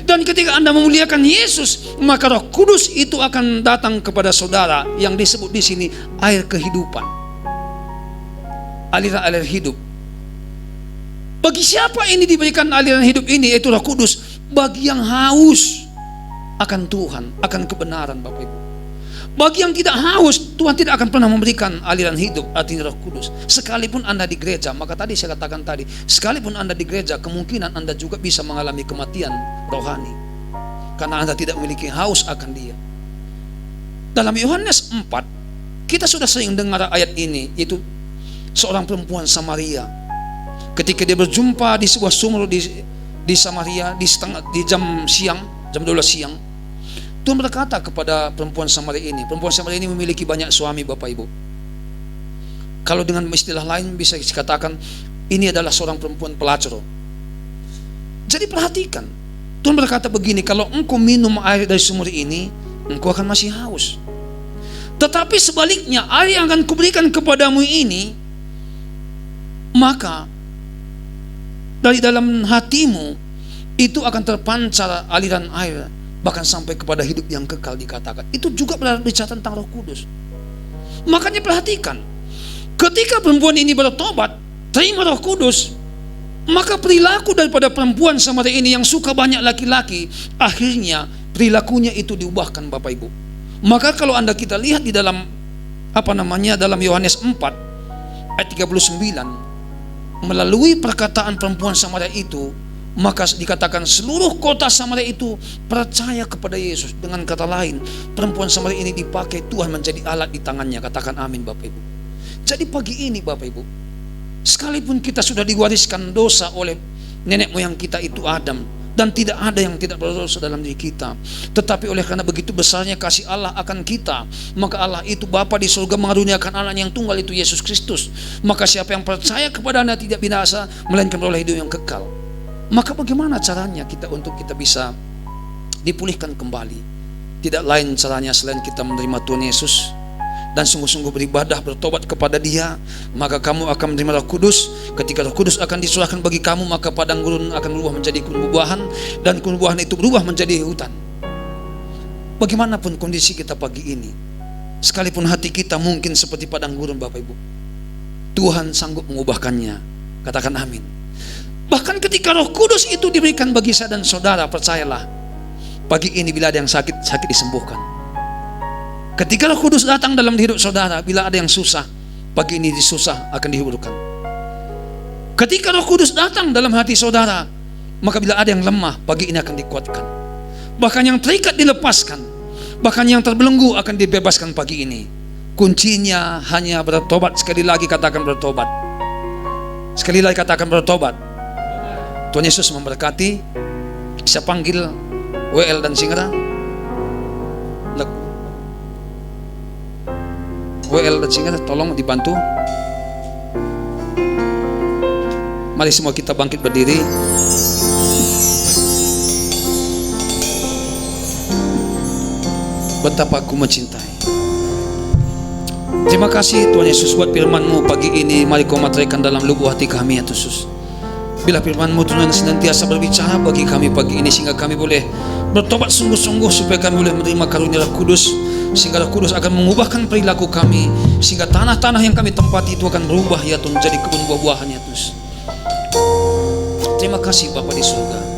A: Dan ketika Anda memuliakan Yesus, maka Roh Kudus itu akan datang kepada saudara, yang disebut di sini air kehidupan, aliran-aliran hidup. Bagi siapa ini diberikan aliran hidup ini, yaitu Roh Kudus? Bagi yang haus akan Tuhan, akan kebenaran, Bapak Ibu. Bagi yang tidak haus, Tuhan tidak akan pernah memberikan aliran hidup, artinya Roh Kudus. Sekalipun Anda di gereja, maka tadi saya katakan tadi, sekalipun Anda di gereja, kemungkinan Anda juga bisa mengalami kematian rohani, karena Anda tidak memiliki haus akan Dia. Dalam Yohanes 4, kita sudah sering dengar ayat ini, yaitu seorang perempuan Samaria. Ketika dia berjumpa di sebuah sumur di Samaria, di jam siang, jam 12 siang, Tuhan berkata kepada perempuan Samaria ini. Perempuan Samaria ini memiliki banyak suami, Bapak Ibu. Kalau dengan istilah lain bisa dikatakan, ini adalah seorang perempuan pelacur. Jadi perhatikan, Tuhan berkata begini, kalau engkau minum air dari sumur ini, engkau akan masih haus. Tetapi sebaliknya, air yang akan kuberikan kepadamu ini, maka dari dalam hatimu itu akan terpancar aliran air, bahkan sampai kepada hidup yang kekal dikatakan. Itu juga berbicara tentang Roh Kudus. Makanya perhatikan, ketika perempuan ini bertobat, terima Roh Kudus, maka perilaku daripada perempuan Samaria ini yang suka banyak laki-laki, akhirnya perilakunya itu diubahkan, Bapak Ibu. Maka kalau Anda kita lihat di dalam dalam Yohanes 4 ayat 39, melalui perkataan perempuan Samaria itu, maka dikatakan seluruh kota Samaria itu percaya kepada Yesus. Dengan kata lain, perempuan Samaria ini dipakai Tuhan menjadi alat di tangannya. Katakan amin, Bapak Ibu. Jadi pagi ini, Bapak Ibu, sekalipun kita sudah diwariskan dosa oleh nenek moyang kita itu Adam, dan tidak ada yang tidak berdosa dalam diri kita. Tetapi oleh karena begitu besarnya kasih Allah akan kita, maka Allah itu Bapa di surga mengaruniakan anak yang tunggal itu Yesus Kristus. Maka siapa yang percaya kepadanya tidak binasa, melainkan beroleh hidup yang kekal. Maka bagaimana caranya kita untuk kita bisa dipulihkan kembali? Tidak lain caranya selain kita menerima Tuhan Yesus dan sungguh-sungguh beribadah, bertobat kepada Dia, maka kamu akan menerima Roh Kudus. Ketika Roh Kudus akan disurahkan bagi kamu, maka padang gurun akan berubah menjadi kebun buahan, dan kebun buahan itu berubah menjadi hutan. Bagaimanapun kondisi kita pagi ini, sekalipun hati kita mungkin seperti padang gurun, Bapak Ibu, Tuhan sanggup mengubahkannya. Katakan amin. Bahkan ketika Roh Kudus itu diberikan bagi saya dan saudara, percayalah, pagi ini bila ada yang sakit, sakit disembuhkan. Ketika Roh Kudus datang dalam hidup saudara, bila ada yang susah, pagi ini disusah akan dihiburkan. Ketika Roh Kudus datang dalam hati saudara, maka bila ada yang lemah, pagi ini akan dikuatkan. Bahkan yang terikat dilepaskan, bahkan yang terbelenggu akan dibebaskan pagi ini. Kuncinya hanya bertobat. Sekali lagi katakan bertobat. Sekali lagi katakan bertobat. Tuhan Yesus memberkati. Bisa panggil WL dan Singra. WL dan Singra, tolong dibantu. Mari semua kita bangkit berdiri. Betapa aku mencintai. Terima kasih Tuhan Yesus buat firman-Mu pagi ini. Mari Kau materaikan dalam lubuk hati kami ya Yesus. Bila firman-Mu Tuhan senantiasa berbicara bagi kami pagi ini, sehingga kami boleh bertobat sungguh-sungguh, supaya kami boleh menerima karunia Roh Kudus, sehingga Roh Kudus akan mengubahkan perilaku kami, sehingga tanah-tanah yang kami tempati itu akan berubah ya Tuhan, menjadi kebun buah-buahan ya Tuhan. Terima kasih Bapa di surga.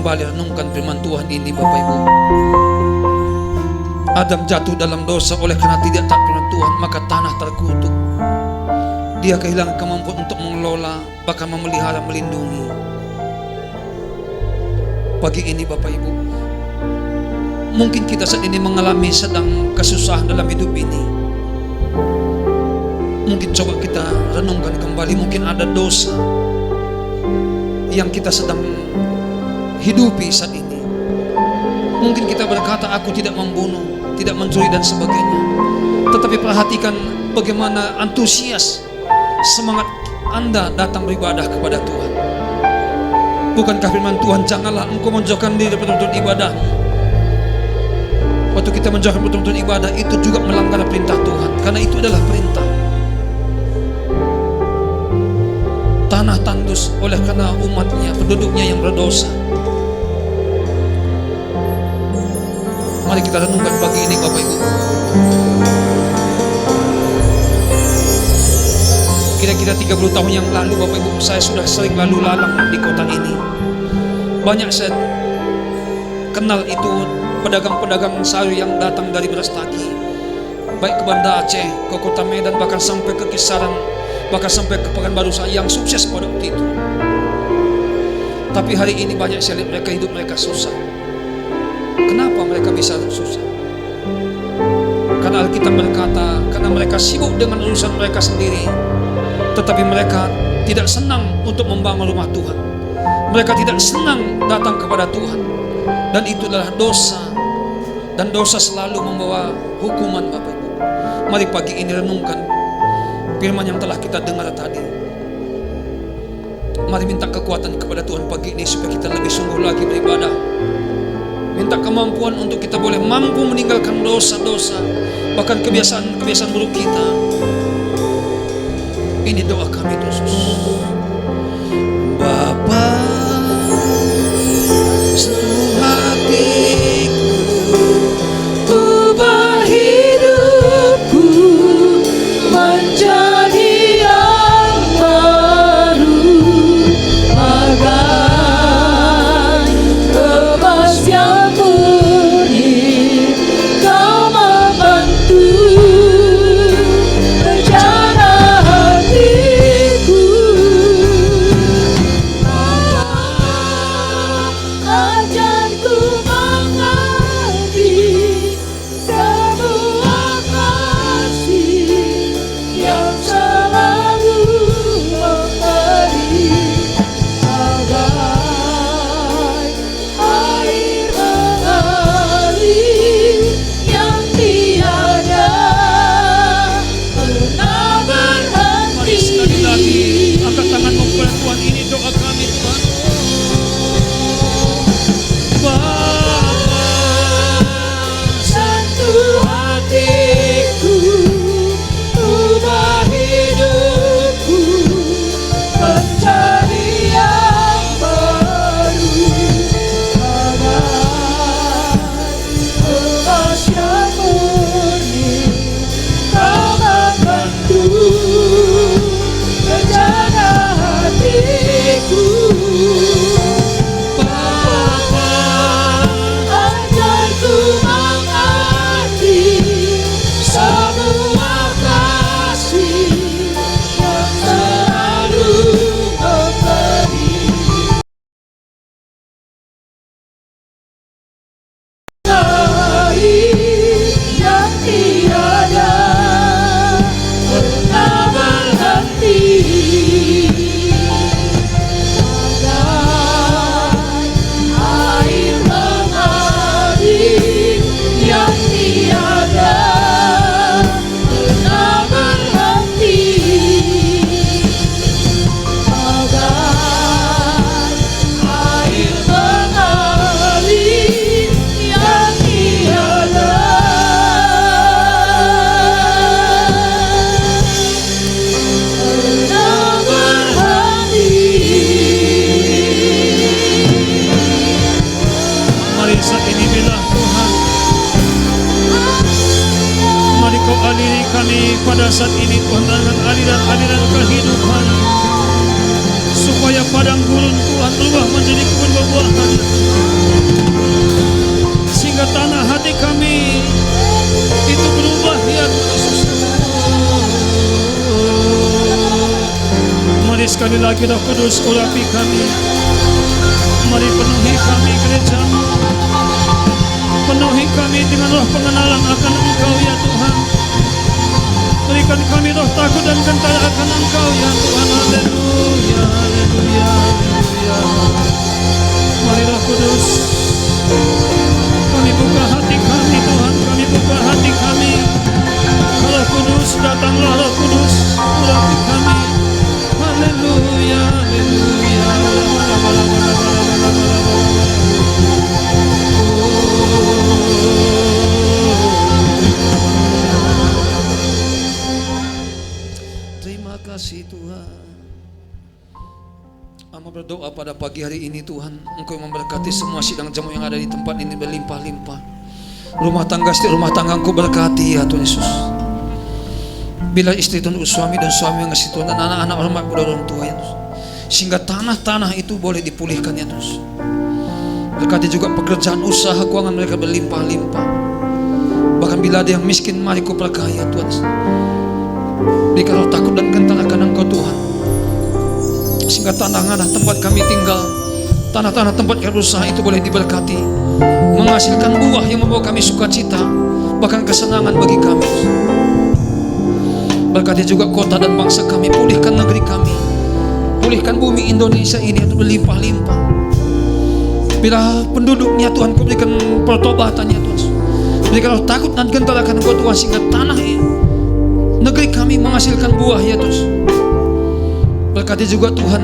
A: kembali renungkan firman Tuhan ini Bapak Ibu. Adam jatuh dalam dosa oleh karena tidak taat firman Tuhan, maka tanah terkutuk. Dia kehilangan kemampuan untuk mengelola, bahkan memelihara, melindungi. Pagi ini Bapak Ibu, mungkin kita saat ini mengalami sedang kesusahan dalam hidup ini. Mungkin coba kita renungkan kembali, mungkin ada dosa yang kita sedang hidupi saat ini. Mungkin kita berkata, aku tidak membunuh, tidak mencuri dan sebagainya. Tetapi perhatikan bagaimana antusias, semangat Anda datang beribadah kepada Tuhan. Bukankah firman Tuhan, janganlah engkau menjauhkan diri dari peruntukan ibadahmu. Waktu kita menjauhkan peruntukan ibadah, itu juga melanggar perintah Tuhan, karena itu adalah perintah. Tanah tandus oleh karena umatnya, penduduknya yang berdosa. Mari kita renungkan pagi ini Bapak Ibu. Kira-kira 30 tahun yang lalu Bapak Ibu, saya sudah sering lalu lalang di kota ini. Banyak saya kenal itu pedagang-pedagang sayur yang datang dari Brastagi, baik ke Banda Aceh, ke kota Medan, bahkan sampai ke Kisaran, bahkan sampai ke Pekanbaru yang sukses pada waktu itu. Tapi hari ini banyak saya lihat mereka, hidup mereka susah. Kenapa mereka bisa susah? Karena Alkitab berkata, karena mereka sibuk dengan urusan mereka sendiri, tetapi mereka tidak senang untuk membangun rumah Tuhan. Mereka tidak senang datang kepada Tuhan. Dan itu adalah dosa. Dan dosa selalu membawa hukuman Bapak Ibu. Mari pagi ini renungkan firman yang telah kita dengar tadi. Mari minta kekuatan kepada Tuhan pagi ini supaya kita lebih sungguh lagi beribadah. Minta kemampuan untuk kita boleh mampu meninggalkan dosa-dosa, bahkan kebiasaan-kebiasaan buruk kita. Ini doa kami Yesus. Bapa, sentuh hatiku, ubah hidupku menjadi yang baru, bagai emas yang murni. Kau membantu rencana hatiku. Ajarku mengerti semua kasih yang selalu memberi, bagai air mengalir yang tiada pernah berhenti. Mari sekali lagi angkat tanganmu kepada Tuhan, ini doa kami Tuhan. Bapa, sentuh hatiku, ubah hidupku menjadi yang baru, bagai emas yang murni. Kau membantu rencana hatiku. Ajarku mengerti semua kasih yang selalu memberi, air yang tiada pernah berhenti, air mengalir yang tiada pernah berhenti, bagai air mengalir yang tiada pernah berhenti. Mari saat ini bilang Tuhan, mari kau aliri kami pada saat ini Tuhan dengan aliran-aliran kehidupan, supaya padang gurun Tuhan berubah menjadi kebun buah-buahan, sehingga tanah hati kami itu berubah ya Tuhan Yesus. Mari sekali lagi Roh Kudus urapi kami. Mari penuhi kami gereja-Mu, penuhi kami dengan roh pengenalan akan Engkau ya Tuhan. Berikan kami roh takut dan gentar akan Engkau ya Tuhan. Haleluya, haleluya, haleluya. Mari Roh Kudus, kami buka hati kami Tuhan, kami buka hati kami. Roh Kudus, datanglah Roh Kudus, urapi kami. Haleluya, haleluya. Terima kasih Tuhan. Amba berdoa pada pagi hari ini Tuhan, Engkau memberkati semua sidang jemaat yang ada di tempat ini berlimpah-limpah. Rumah tangga setiap rumah tangga Engkau berkati ya Tuhan Yesus. Bila istri tunduk suami dan suami mengasihi Tuhan dan anak-anak hormat kepada orang tua ya Tuhan, sehingga tanah-tanah itu boleh dipulihkan ya Tuhan. Berkati juga pekerjaan usaha keuangan mereka berlimpah-limpah. Bahkan bila ada yang miskin, mari Kau berkaya Tuhan. Berikan roh takut dan gentar akan Engkau Tuhan, sehingga tanah-tanah tempat kami tinggal, tanah-tanah tempat kami usaha itu boleh diberkati, menghasilkan buah yang membawa kami sukacita, bahkan kesenangan bagi kami. Berkati juga kota dan bangsa kami, pulihkan negeri kami, pulihkan bumi Indonesia ini untuk berlimpah-limpah. Bila penduduknya Tuhan, Kau berikan pertobatannya Tuhan, berikan roh takut dan gentar akan Engkau Tuhan, sehingga tanah ini, negeri kami menghasilkan buah ya Tuhan. Berkati juga Tuhan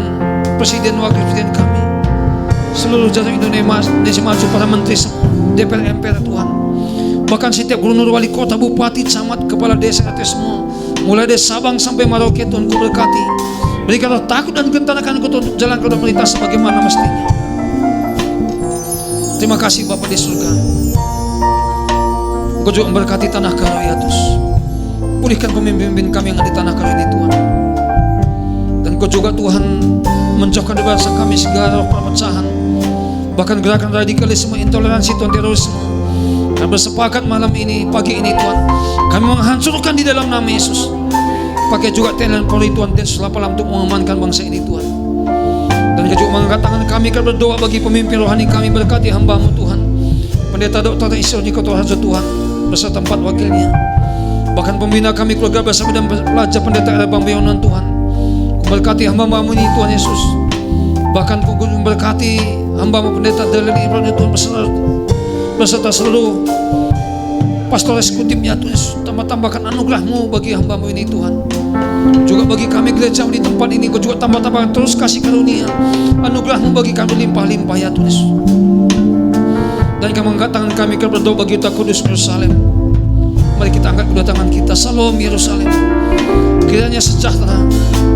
A: Presiden Wakil Presiden kami, seluruh jajaran Indonesia maju, para menteri semua, DPR MPR Tuhan, bahkan setiap gubernur, wali kota, bupati, camat, kepala desa, RT semua, mulai dari Sabang sampai Merauke Tuhan, Kau berkati. Berikan roh takut dan gentar akan Engkau Tuhan, untuk jalan roda pemerintahan sebagaimana mestinya. Terima kasih Bapa di surga. Engkau juga memberkati tanah Karo ya Tuhan. Pulihkan pemimpin kami yang ada di tanah Karo ini Tuhan. Dan Kau juga Tuhan menjauhkan dari bangsa kami segala roh perpecahan, bahkan gerakan radikalisme, intoleransi Tuhan, terorisme. Kami bersepakat malam ini, pagi ini Tuhan, kami menghancurkan di dalam nama Yesus. Pakai juga TNI dan Polri Tuhan, Densus 88 untuk mengamankan bangsa ini Tuhan. Dan juga mengangkat tangan kami, kami berdoa bagi pemimpin rohani kami, berkati hamba-Mu Tuhan, Pendeta Dr. Isyo Nikoto Harjo Tuhan, beserta 4 wakilnya. Bahkan pembina kami, keluarga bersama dan pelajar Pendeta Era Bambayonan Tuhan, berkati hamba-Mu ini Tuhan Yesus. Bahkan Kau memberkati hamba-Mu Pendeta Dalil Ibrahim Tuhan, beserta seluruh pastor eksekutifnya Tuhan Yesus. Tambah-tambahkan anugerah-Mu bagi hamba-Mu ini Tuhan. Juga bagi kami gereja di tempat ini, Kau juga tambah-tambahkan terus kasih karunia, anugerah-Mu bagi kami limpah-limpah ya Tuhan Yesus. Dan kami angkat tangan kami, kami berdoa bagi Kota Kudus Yerusalem. Mari kita angkat kedua tangan kita. Salam Yerusalem, kiranya sejahtera,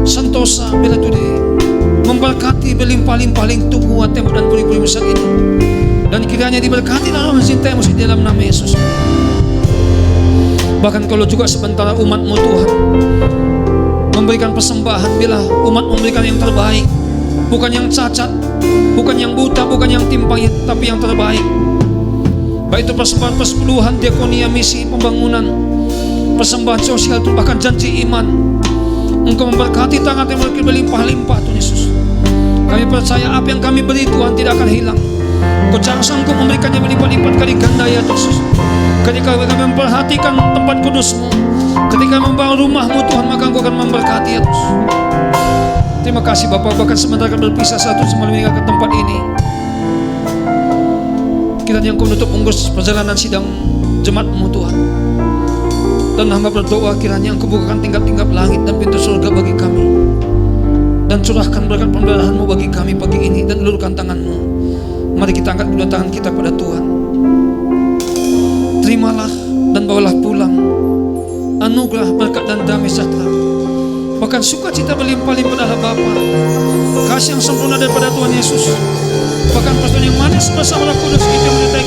A: sentosa, bila tudi, memberkati berlimpah-limpah lingkup kuat tembok dan puri-puri besar ini. Dan kiranya diberkati dalam mencintai-Mu di dalam nama Yesus. Bahkan kalau juga sementara umat-Mu Tuhan memberikan persembahan, bila umat memberikan yang terbaik, bukan yang cacat, bukan yang buta, bukan yang timpang, tapi yang terbaik. Baik itu persembahan persepuluhan, diakonia, misi, pembangunan, persembahan sosial, itu bahkan janji iman. Engkau memberkati tangan yang berlimpah-limpah Tuhan Yesus. Kami percaya apa yang kami beri Tuhan tidak akan hilang. Kau jangan sanggup memberikannya berlipat-lipat kali ganda ya Tuhan. Ketika kami memperhatikan tempat kudus-Mu, ketika membangun rumah-Mu Tuhan, maka Engkau akan memberkati ya Tuhan. Terima kasih Bapak. Bahkan sementara kami berpisah satu sama lain ke tempat ini, kiranya Engkau menutup unggus perjalanan sidang jemaat-Mu Tuhan. Dan hamba berdoa kiranya Engkau bukakan tingkap-tingkap langit dan pintu surga bagi kami, dan curahkan berkat pemberian-Mu bagi kami pagi ini, dan ulurkan tangan-Mu. Mari kita angkat kedua tangan kita pada Tuhan. Terimalah dan bawalah pulang anugerah, berkat dan damai sejahtera, bahkan sukacita berlimpah-limpah adalah Bapa, kasih yang sempurna daripada Tuhan Yesus, bahkan persekutuan yang manis bersama Roh Kudus itu yang menyertai